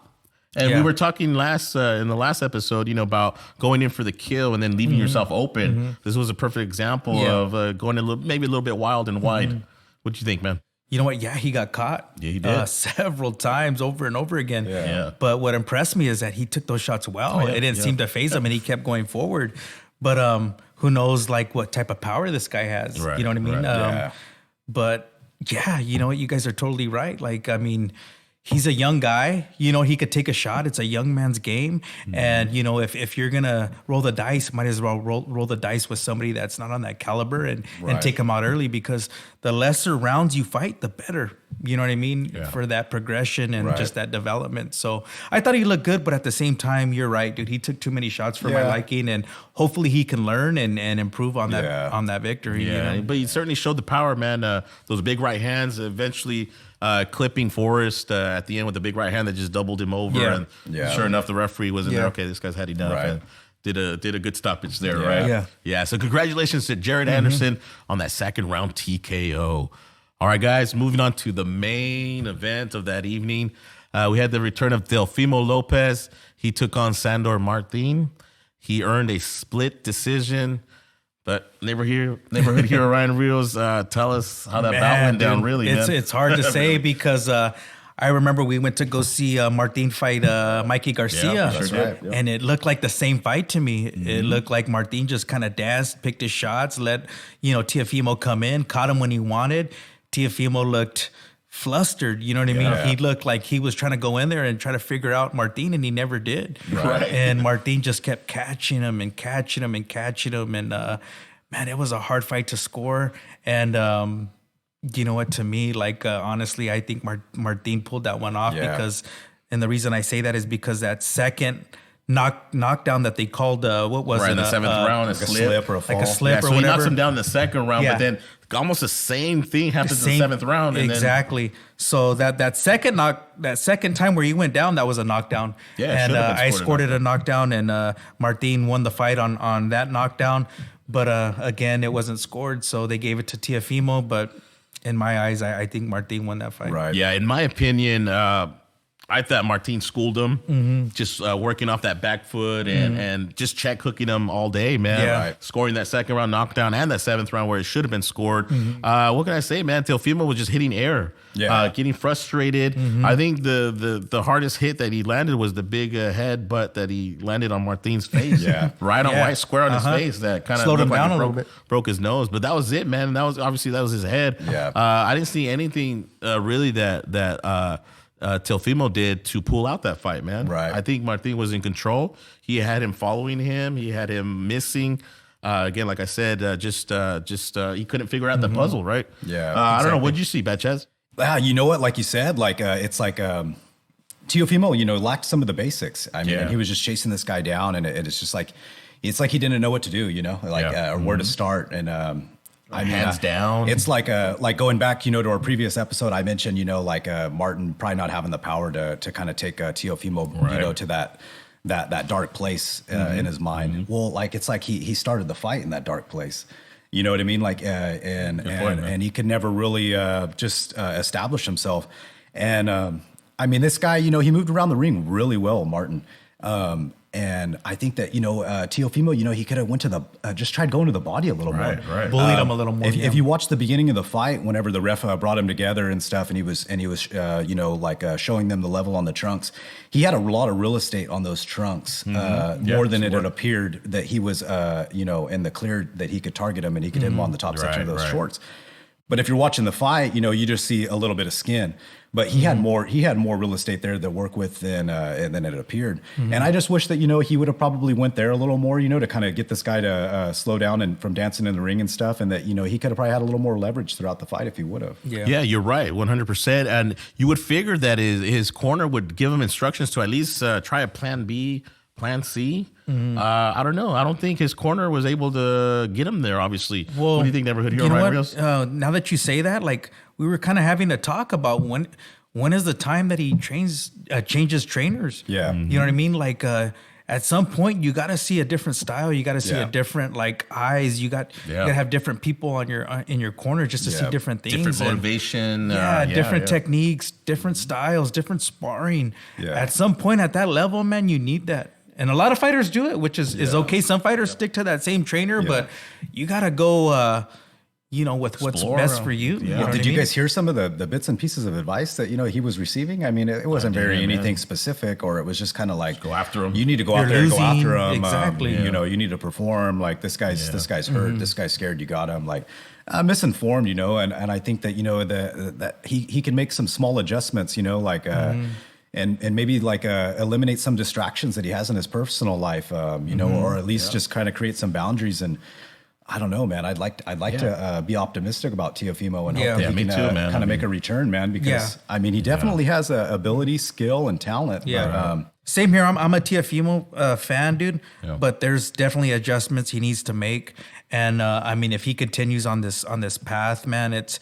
And we were talking in the last episode, about going in for the kill and then leaving yourself open. This was a perfect example of going maybe a little bit wild and wide. What do you think, man?
You know what? Yeah, he got caught.
Yeah, he did.
Several times over and over again.
Yeah.
But what impressed me is that he took those shots well. It didn't seem to faze him, and he kept going forward. But who knows, like, what type of power this guy has?
Right,
You know what I mean?
right.
But yeah, you know what? You guys are totally right. Like, he's a young guy, he could take a shot. It's a young man's game. And, if you're going to roll the dice, might as well roll the dice with somebody that's not on that caliber and take him out early, because the lesser rounds you fight, the better, you know what I mean?
Yeah.
For that progression and just that development. So I thought he looked good, but at the same time, you're right, dude. He took too many shots for my liking, and hopefully he can learn and improve on that victory.
Yeah, but he certainly showed the power, man. Those big right hands eventually clipping Forrest at the end with the big right hand that just doubled him over.
Yeah.
And sure enough, the referee wasn't there. Okay, this guy's had enough. And did a good stoppage there, right? Yeah. So congratulations to Jared Anderson on that second round TKO. All right, guys, moving on to the main event of that evening. We had the return of Teofimo Lopez. He took on Sandor Martin. He earned a split decision. But neighborhood hero Ryan Rios, tell us how that bout went down, really, man.
It's hard to say because I remember we went to go see Martin fight Mikey Garcia.
Yeah, that's right.
And it looked like the same fight to me. It looked like Martin just kind of danced, picked his shots, let Teofimo come in, caught him when he wanted. Teofimo looked flustered, you know what I mean? He looked like he was trying to go in there and try to figure out Martin, and he never did.
Right.
And Martin just kept catching him and catching him and catching him. And man, it was a hard fight to score. And you know what? To me, like honestly, I think Martin pulled that one off because, and the reason I say that is because that second knockdown that they called, what was it?
In the seventh round,
Like a slip or a fall.
Like a slip or
so he
whatever.
knocks him down in the second round, but then almost the same thing happens in the seventh round. And
exactly. So that second time where he went down, that was a knockdown.
Yeah,
and I scored it a knockdown, and Martin won the fight on that knockdown. But again, it wasn't scored, so they gave it to Teofimo. But in my eyes, I think Martin won that fight.
Right.
Yeah, in my opinion, I thought Martin schooled him, just working off that back foot and just check hooking him all day, man.
Yeah. Right.
Scoring that second round knockdown and that seventh round where it should have been scored. What can I say, man? Teofimo was just hitting air, getting frustrated. I think the hardest hit that he landed was the big headbutt that he landed on Martin's face. Right on right square on his face. That kind of
slowed him down a little bit.
Broke his nose, but that was it, man. That was his head.
Yeah.
I didn't see anything really that Teofimo did to pull out that fight, man.
Right.
I think Martin was in control. He had him following him. He had him missing. Again, like I said, just he couldn't figure out the puzzle, right?
Yeah,
I don't know. What'd you see, Batchaz?
You know what? Like you said, like it's like Teofimo, lacked some of the basics. I mean, and he was just chasing this guy down, and it's just like it's like he didn't know what to do, or where to start. And
Hands down.
It's like going back, to our previous episode. I mentioned, Martin probably not having the power to kind of take Teofimo, to that dark place in his mind. Well, like it's like he started the fight in that dark place. You know what I mean? Like and he could never really just establish himself. And this guy, he moved around the ring really well, Martin. And I think that, Teofimo, he could have went to just tried going to the body a little more.
Right.
Bullied him a little more.
If you watch the beginning of the fight, whenever the ref brought him together and stuff, and he was showing them the level on the trunks, he had a lot of real estate on those trunks, more than it had appeared that he was, in the clear that he could target him and he could hit him on the top section of those shorts. But if you're watching the fight, you just see a little bit of skin. But he had more real estate there to work with than it appeared. And I just wish that he would have probably went there a little more, to kind of get this guy to slow down and from dancing in the ring and stuff, and that he could have probably had a little more leverage throughout the fight if he would have.
Yeah, you're right, 100%. And you would figure that his corner would give him instructions to at least try a plan B, plan C. I don't know. I don't think his corner was able to get him there, obviously.
Well,
what do you think, Neighborhood Hero
you know
Ryan
what?
Rios?
Now that you say that, like we were kind of having a talk about when is the time that he changes trainers?
Yeah.
You know what I mean? Like at some point you got to see a different style. You got to see a different like eyes. You got to have different people on your in your corner just to see different things.
Different motivation.
Different techniques, different styles, different sparring.
Yeah.
At some point at that level, man, you need that. And a lot of fighters do it, which is okay. Some fighters stick to that same trainer, but you got to go with what's best for you. You know what
Did
I
you
mean?
guys hear some of the bits and pieces of advice that he was receiving? I mean, it wasn't anything specific, or it was just kind of like
go after him.
You need to go out there and go after him.
Exactly.
You need to perform. Like this guy's hurt. This guy's scared. You got him. Like misinformed. And I think that that he can make some small adjustments. And maybe like eliminate some distractions that he has in his personal life. Or at least just kind of create some boundaries. And I don't know, man. I'd like to be optimistic about Teofimo and hope that he can kind of make a return, man. Because I mean, he definitely has ability, skill, and talent.
Yeah.
But,
Same here. I'm a Teofimo fan, dude. Yeah. But there's definitely adjustments he needs to make. And I mean, if he continues on this path, man, it's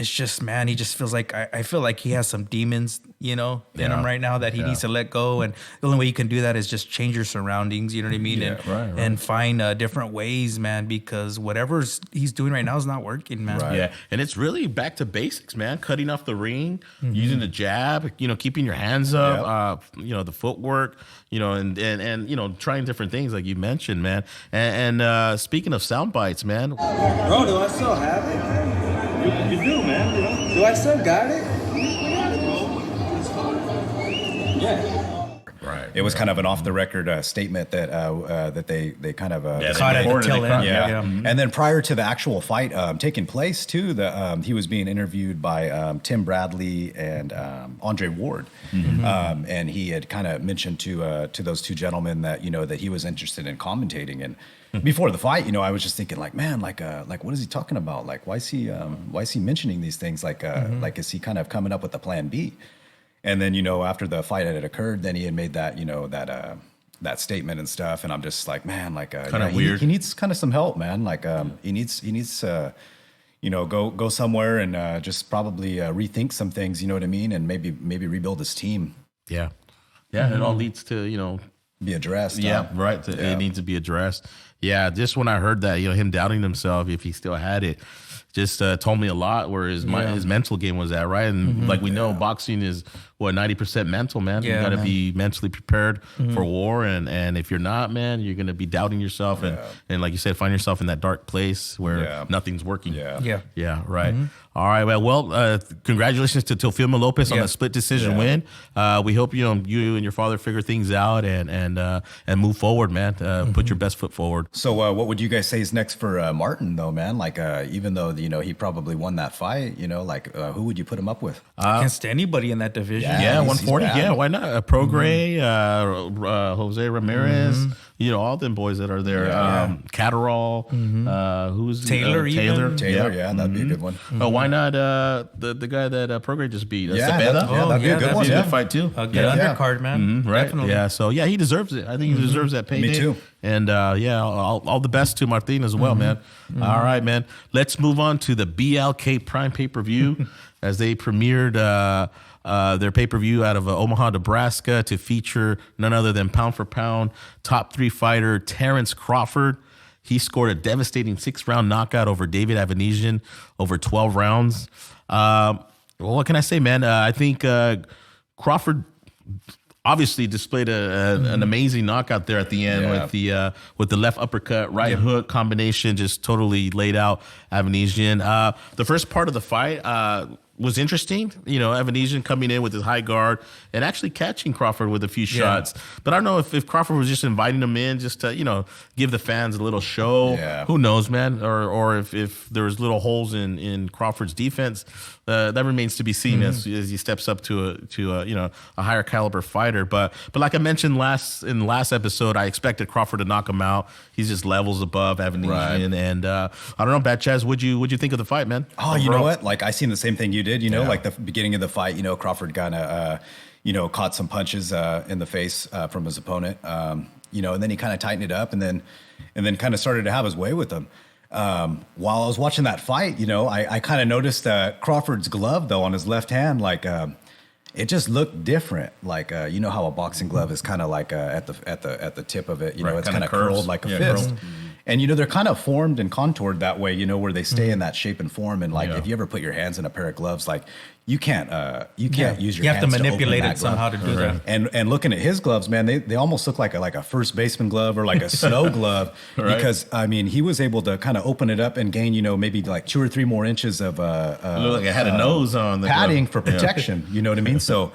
just, man, he just feels like I feel like he has some demons, in him right now that he needs to let go. And the only way you can do that is just change your surroundings, you know what I mean? And find different ways, man, because whatever he's doing right now is not working, man.
Right. Yeah. And it's really back to basics, man. Cutting off the ring, using the jab, keeping your hands up, the footwork, and trying different things like you mentioned, man. And speaking of sound bites, man.
Bro, do I still have it, man? You do, man. Do I still got it? Yeah.
Right. It was kind of an off-the-record statement that they kind of
caught at the tail end.
And then prior to the actual fight taking place, too, he was being interviewed by Tim Bradley and Andre Ward, and he had kind of mentioned to those two gentlemen that that he was interested in commentating. And before the fight, I was just thinking, like, man, like what is he talking about? Like, why is he mentioning these things? Like, is he kind of coming up with a plan B? And then, after the fight had occurred, then he had made that, that statement and stuff. And I'm just like, man, like,
kind of weird.
He needs kind of some help, man. Like, he needs to, go somewhere and just probably rethink some things. You know what I mean? And maybe rebuild his team.
Yeah, yeah. It all leads to
be addressed.
Yeah, right. It needs to be addressed. Yeah, just when I heard that, him doubting himself if he still had it, just told me a lot where his mental game was at, right? And like we know, boxing is 90% mental, man.
Yeah,
you got to be mentally prepared for war, and if you're not, man, you're gonna be doubting yourself, and like you said, find yourself in that dark place where nothing's working. Yeah, right. All right, well, congratulations to Teofimo Lopez on the split decision win. We hope you and your father figure things out and move forward, man. Put your best foot forward.
So, what would you guys say is next for Martin, though, man? Like, even though he probably won that fight, who would you put him up with?
Against anybody in that division.
Yeah, 140. Yeah, why not? Prograis, Jose Ramirez. All them boys that are there. Catterall. Who's
Taylor?
Taylor, that'd be a good one.
Oh, why not the guy that Prograis just beat?
Cepeda?
That'd be a good one.
Yeah.
Good fight too.
A good undercard, man.
Right.
Definitely.
Yeah. So he deserves it. I think he deserves that payday.
Me too.
And all the best to Martin as well, man. All right, man. Let's move on to the BLK Prime pay-per-view as they premiered their pay-per-view out of Omaha, Nebraska, to feature none other than pound for pound top 3 fighter Terence Crawford. He scored a devastating 6-round knockout over David Avanesyan over 12 rounds. Well, what can I say, man? I think Crawford obviously displayed an amazing knockout there at the end with the left uppercut, right hook combination, just totally laid out Avanesyan. The first part of the fight was interesting. Avanesyan coming in with his high guard and actually catching Crawford with a few shots. But I don't know if Crawford was just inviting him in just to, give the fans a little show. Yeah. Who knows, man? Or if there was little holes in Crawford's defense. That remains to be seen as he steps up to a higher caliber fighter. But like I mentioned in the last episode, I expected Crawford to knock him out. He's just levels above Avanesyan. Right. And I don't know, Bad Chaz, what'd you think of the fight, man?
Oh, you know what? Like I seen the same thing you did. Like the beginning of the fight, Crawford kind of caught some punches in the face from his opponent. And then he kind of tightened it up and then kind of started to have his way with them. While I was watching that fight, I kind of noticed Crawford's glove though on his left hand, like it just looked different. Like how a boxing glove is kind of like at the tip of it, it's kind of curled like a fist. Curled. And they're kind of formed and contoured that way, where they stay in that shape and form. And like if you ever put your hands in a pair of gloves, like you can't use your hands.
You have to manipulate it somehow to do that.
And looking at his gloves, man, they almost look like a first baseman glove or like a snow glove, because I mean he was able to kind of open it up and gain maybe like 2 or 3 more inches of
it looked like it had a nose on the
padding
glove.
For protection. You know what I mean? So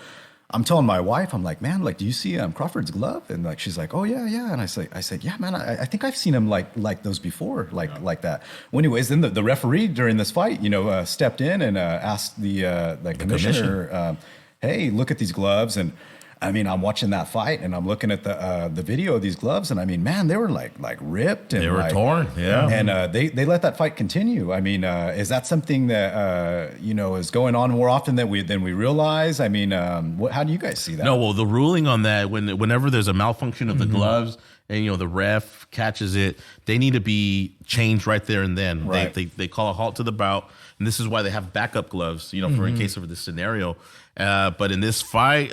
I'm telling my wife, I'm like, man, like, do you see Crawford's glove? And like, she's like, oh yeah. And I said, yeah, man, I think I've seen him like those before, like that. Well, anyways, then the referee during this fight, stepped in and asked the commissioner, hey, look at these gloves. And I mean, I'm watching that fight and I'm looking at the video of these gloves, and I mean, man, they were like ripped and
they were torn, yeah.
And they let that fight continue. I mean, is that something that is going on more often than we realize? I mean, how do you guys see that?
No, well, the ruling on that, whenever there's a malfunction of the gloves and the ref catches it, they need to be changed right there and then.
Right.
They call a halt to the bout, and this is why they have backup gloves, for in case of this scenario. But in this fight,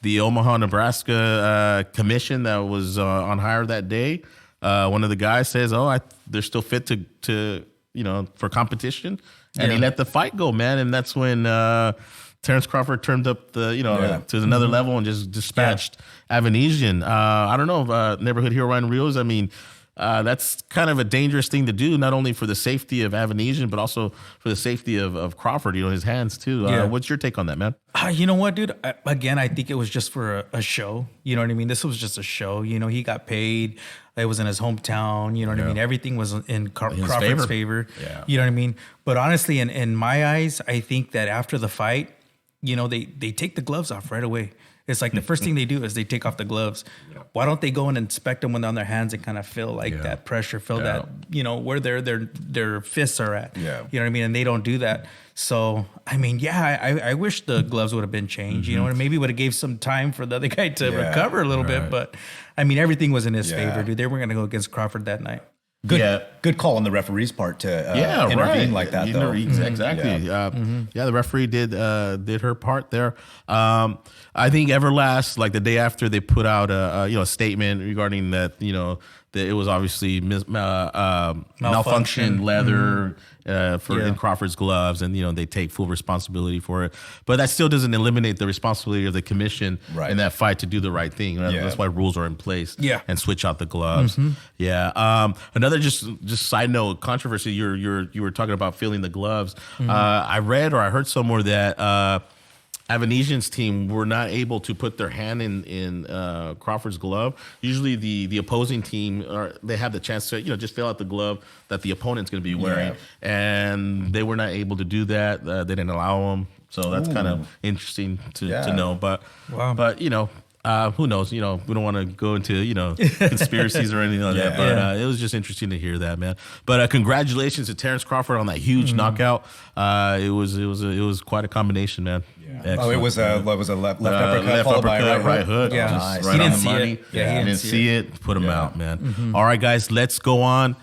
the Omaha, Nebraska commission that was on hire that day, one of the guys says, they're still fit to for competition. And he let the fight go, man. And that's when Terence Crawford turned up to another level and just dispatched Avanesyan. I don't know, neighborhood hero Ryan Rios. I mean, that's kind of a dangerous thing to do, not only for the safety of Avanesyan, but also for the safety of Crawford, his hands too. What's your take on that, man?
You know what, dude? I think it was just for a show. You know what I mean? This was just a show. He got paid. It was in his hometown. You know what I mean? Everything was in Crawford's favor.
Yeah.
You know what I mean? But honestly, in my eyes, I think that after the fight, they take the gloves off right away. It's like the first thing they do is they take off the gloves. Yeah. Why don't they go and inspect them when they're on their hands and kind of feel like that pressure, feel that, where their fists are at.
Yeah.
You know what I mean? And they don't do that. So, I mean, I wish the gloves would have been changed, and maybe would have gave some time for the other guy to recover a little bit. But, I mean, everything was in his favor, dude. They weren't going to go against Crawford that night.
Good call on the referee's part to intervene like that, though.
Exactly. The referee did her part there. I think Everlast, like the day after, they put out a statement regarding that that it was obviously malfunction leather in Crawford's gloves, and they take full responsibility for it. But that still doesn't eliminate the responsibility of the commission in that fight to do the right thing. That's why rules are in place. And switch out the gloves. Another just side note controversy. You were talking about feeling the gloves. I read or I heard somewhere that Avanesyan's team were not able to put their hand in Crawford's glove. Usually the opposing team, they have the chance to just fill out the glove that the opponent's going to be wearing, and they were not able to do that. They didn't allow them, so that's kind of interesting to know. But who knows? We don't want to go into conspiracies or anything like that. But it was just interesting to hear that, man. But congratulations to Terence Crawford on that huge knockout. It was quite a combination, man.
It was a left uppercut followed by a right hook.
Yeah,
nice.
He didn't see it.
He didn't see it. Put him out, man. All right, guys, let's go on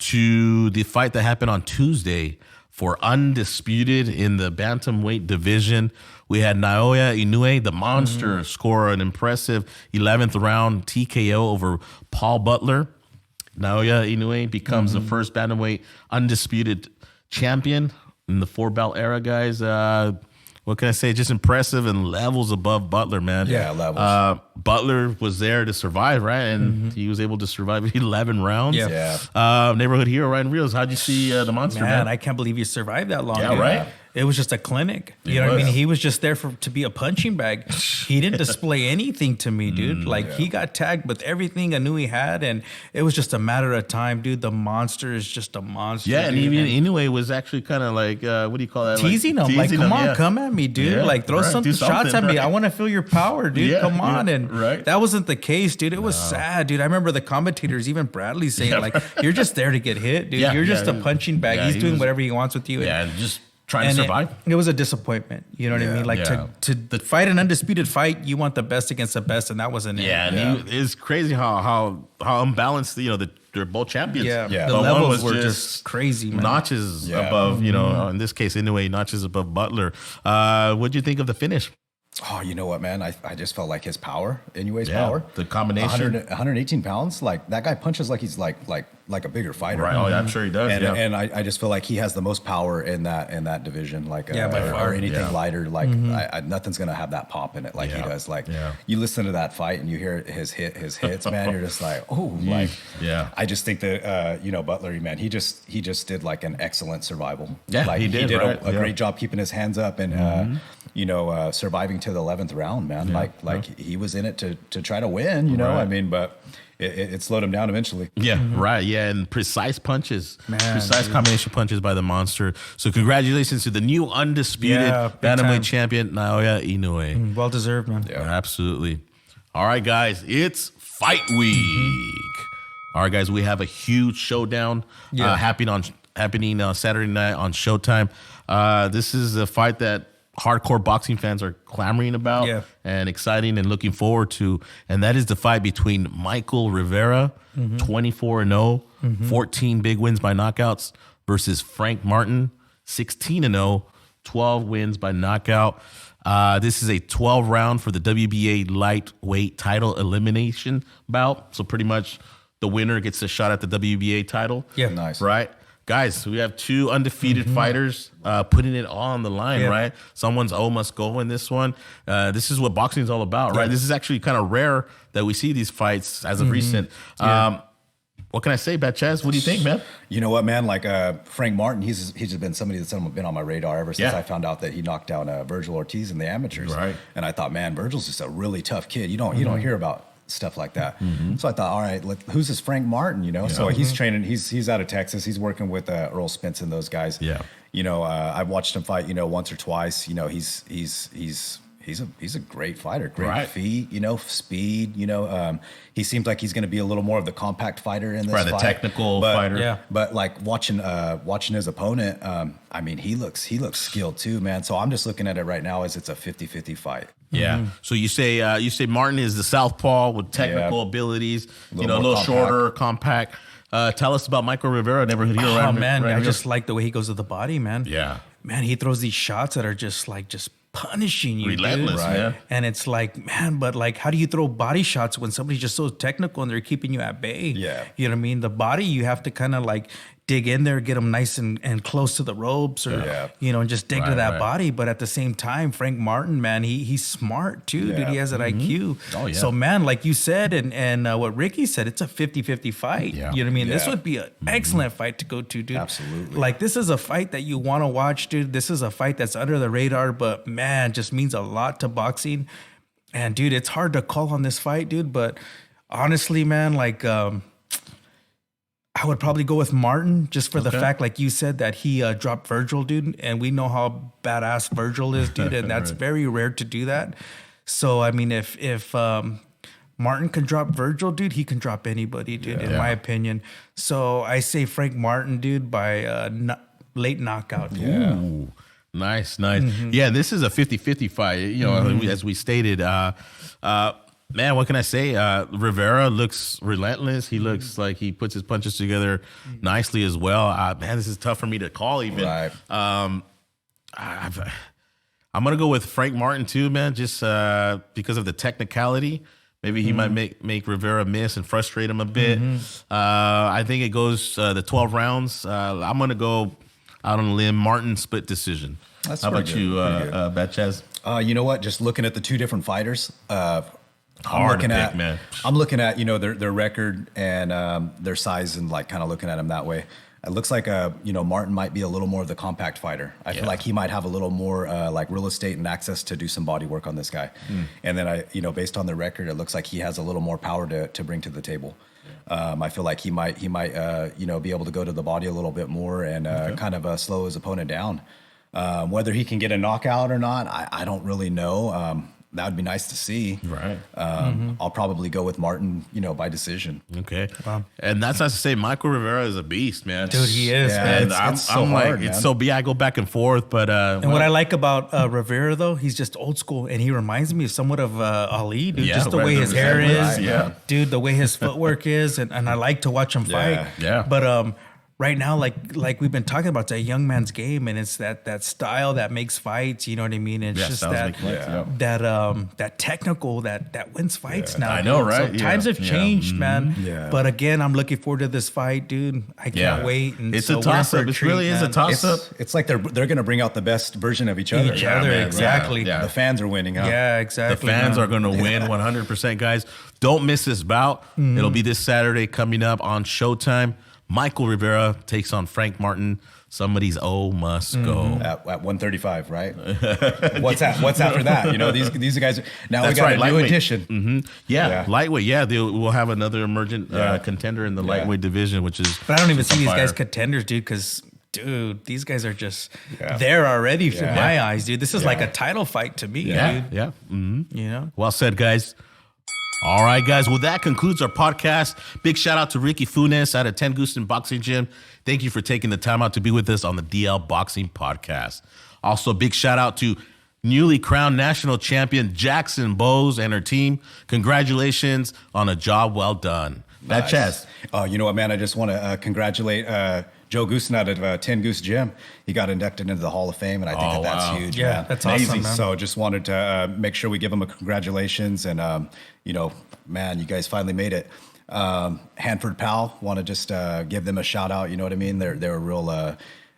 to the fight that happened on Tuesday for undisputed in the bantamweight division. We had Naoya Inoue, the monster, score an impressive 11th round TKO over Paul Butler. Naoya Inoue becomes the first bantamweight undisputed champion in the 4-belt era, guys. What can I say? Just impressive and levels above Butler, man.
Yeah, levels.
Butler was there to survive, right? And he was able to survive 11 rounds.
Yeah.
Neighborhood hero Ryan Rios, how'd you see the monster, man?
I can't believe he survived that long.
Yeah,
dude.
right?
It was just a clinic. You know what I mean? He was just there to be a punching bag. He didn't display anything to me, dude. He got tagged with everything I knew he had, and it was just a matter of time, dude. The monster is just a monster.
Yeah, and even Inoue was actually kind of like, what do you call that?
Teasing him. Like, come on, come at me, dude.
Yeah,
throw some shots at me. I want to feel your power, dude.
Yeah,
come on. And
right.
that wasn't the case, dude. It was sad, dude. I remember the commentators, even Bradley, saying, you're just there to get hit, dude. You're just a punching bag. He's doing whatever he wants with you.
Yeah, just trying to survive.
It was a disappointment. You know what I mean? Like to fight an undisputed fight, you want the best against the best, and that wasn't it.
Yeah, and it's crazy how unbalanced. They're both champions.
Yeah. The levels were just crazy, man.
Notches above. In this case, Inoue notches above Butler. What do you think of the finish?
Oh, you know what, man? I just felt like his power, Inoue's power.
The combination.
118 pounds. Like, that guy punches like he's like a bigger fighter.
Right. Oh, yeah, I'm sure he does.
And I just feel like he has the most power in that division. Like,
by far.
or anything lighter. Like, nothing's gonna have that pop in it like he does. Like, you listen to that fight and you hear his hits, man. You're just like, I just think that Butler, man, he just did like an excellent survival.
Yeah,
like
he did
a great job keeping his hands up and surviving to the 11th round, man. Like he was in it to try to win. You know, I mean, but. It slowed him down eventually.
Yeah, right. Yeah, and precise punches. Precise combination punches by the monster. So congratulations to the new undisputed bantamweight champion, Naoya Inoue.
Well deserved, man.
Yeah, absolutely. All right, guys, it's fight week. All right, guys, we have a huge showdown happening Saturday night on Showtime. This is a fight that hardcore boxing fans are clamoring about and exciting and looking forward to. And that is the fight between Michel Rivera, 24-0, 14 big wins by knockouts, versus Frank Martin, 16-0, 12 wins by knockout. This is a 12 round for the WBA lightweight title elimination bout. So pretty much the winner gets a shot at the WBA title.
Yeah.
Nice.
Right? Guys, we have two undefeated fighters putting it all on the line, right? Someone's must go in this one. This is what boxing is all about, right? This is actually kind of rare that we see these fights as of recent. What can I say, Bad Chaz? What do you think, man?
You know what, man? Like Frank Martin, he's just been somebody that's been on my radar ever since I found out that he knocked down Virgil Ortiz in the amateurs.
Right.
And I thought, man, Virgil's just a really tough kid. You don't hear about stuff like that. So I thought, all right, who's this Frank Martin? So he's training. He's out of Texas. He's working with Earl Spence and those guys. Yeah. I've watched him fight. Once or twice. He's a great fighter. Great feet. Speed. He seems like he's going to be a little more of the compact fighter in this fight.
The technical fighter.
Yeah. But like watching his opponent, I mean, he looks skilled too, man. So I'm just looking at it right now as it's a 50-50 fight.
Yeah. So you say Martin is the southpaw with technical abilities, a little shorter, compact. Tell us about Michel Rivera. Never heard
Oh man, I just like the way he goes to the body, man.
Yeah.
Man, he throws these shots that are just punishing you,
relentless,
dude.
man.
And it's like, man, but like, how do you throw body shots when somebody's just so technical and they're keeping you at bay?
Yeah.
You know what I mean? The body, you have to kind of like dig in there, get them nice and close to the ropes, or and just dig to that body. But at the same time, Frank Martin, man, he's smart too, dude. He has an IQ.
Oh, yeah.
So man, like you said, and what Ricky said, it's a 50-50 fight.
Yeah.
You know what I mean? This would be an excellent fight to go to, dude.
Absolutely.
Like, this is a fight that you want to watch, dude. This is a fight that's under the radar, but man, just means a lot to boxing. And dude, it's hard to call on this fight, dude. But honestly, man, like, I would probably go with Martin just for the fact, like you said, that he dropped Virgil, dude. And we know how badass Virgil is, dude. And that's very rare to do that. So, I mean, if Martin can drop Virgil, dude, he can drop anybody, dude, in my opinion. So I say Frank Martin, dude, by late knockout. Dude.
Yeah.
Ooh, nice. Yeah, this is a 50-50 fight. As we stated, man, what can I say? Rivera looks relentless. He looks like he puts his punches together nicely as well. Man, this is tough for me to call even.
Right.
I'm going to go with Frank Martin too, man, just because of the technicality. Maybe he might make Rivera miss and frustrate him a bit. I think it goes the 12 rounds. I'm going to go out on a limb, Martin split decision.
That's
How about you, Bad Chaz?
You know what? Just looking at the two different fighters,
Hard to pick, man.
I'm looking at their record and their size and like kind of looking at them that way. It looks like Martin might be a little more of the compact fighter. I feel like he might have a little more like real estate and access to do some body work on this guy. And then based on the record, it looks like he has a little more power to bring to the table. I feel like he might be able to go to the body a little bit more and kind of slow his opponent down. Whether he can get a knockout or not, I don't really know. that would be nice to see.
Right.
I'll probably go with Martin, by decision.
Okay. Wow. And that's not to say Michael Rivera is a beast, man.
Dude, he is, man.
And
It's so hard, man.
it's so I go back and forth, but
And what I like about Rivera, though, he's just old school, and he reminds me somewhat of Ali, dude.
Yeah,
just the
right,
way his hair is,
yeah.
dude. The way his footwork is, and I like to watch him fight.
Yeah.
But right now, like we've been talking about, it's a young man's game, and it's that style that makes fights. You know what I mean? And it's just
styles
that
make fights,
that technical that wins fights now.
I know,
dude.
right?
So times have changed, man.
Yeah.
But again, I'm looking forward to this fight, dude. I can't wait. And
It's
so
a toss
we're
up.
in for
It
treat,
really is a
man.
toss up.
It's like they're going to bring out the best version of each other.
Each other,
man.
exactly.
Yeah.
The fans are winning, huh?
Yeah,
The
exactly.
fans
man.
are going to win 100%, guys. Don't miss this bout. It'll be this Saturday coming up on Showtime. Michael Rivera takes on Frank Martin. Somebody's must go.
At 135, right? What's after that? These guys. Now
That's
we got
right,
a new
lightweight.
addition.
Yeah, lightweight. Yeah, we'll have another emergent contender in the lightweight division, which is.
But I don't even see these
fire.
guys contenders, dude, because, dude, these guys are just there already in my eyes, dude. This is like a title fight to me, dude.
Yeah.
You know?
Well said, guys. All right, guys. Well, that concludes our podcast. Big shout out to Ricky Funez out of 10 Goose Boxing Gym. Thank you for taking the time out to be with us on the DL Boxing Podcast. Also, big shout out to newly crowned national champion Jackson Bowes and her team. Congratulations on a job well done. Bad Chaz.
Oh, you know what, man? I just want to congratulate Joe Goosen out of 10 Goose Gym. He got inducted into the Hall of Fame, and I think that's huge.
Yeah,
man.
that's awesome, man.
So just wanted to make sure we give him a congratulations, and man, you guys finally made it. Hanford Powell, want to just give them a shout out. You know what I mean? They're real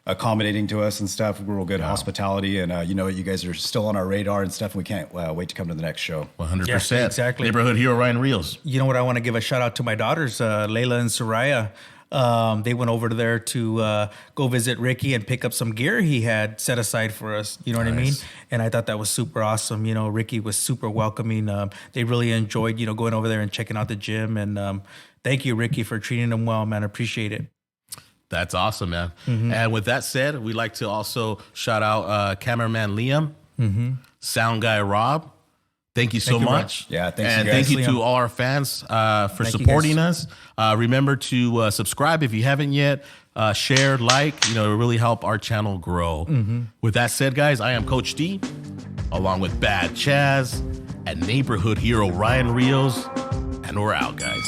accommodating to us and stuff. Real good hospitality, and you guys are still on our radar and stuff. And we can't wait to come to the next show.
100%.
Yeah, exactly.
Neighborhood hero Ryan Rios.
You know what? I want to give a shout out to my daughters, Layla and Soraya. They went over there to go visit Ricky and pick up some gear he had set aside for us. You know what I mean? And I thought that was super awesome. You know, Ricky was super welcoming. They really enjoyed, going over there and checking out the gym. And thank you, Ricky, for treating them well, man. I appreciate it.
That's awesome, man. And with that said, we'd like to also shout out cameraman Liam, sound guy Rob. Thank you so much.
Yeah, thanks,
and
you guys.
thank you to all our fans for supporting us. Remember to subscribe if you haven't yet. Share, like, it really help our channel grow. With that said, guys, I am Coach D, along with Bad Chaz and neighborhood hero Ryan Rios, and we're out, guys.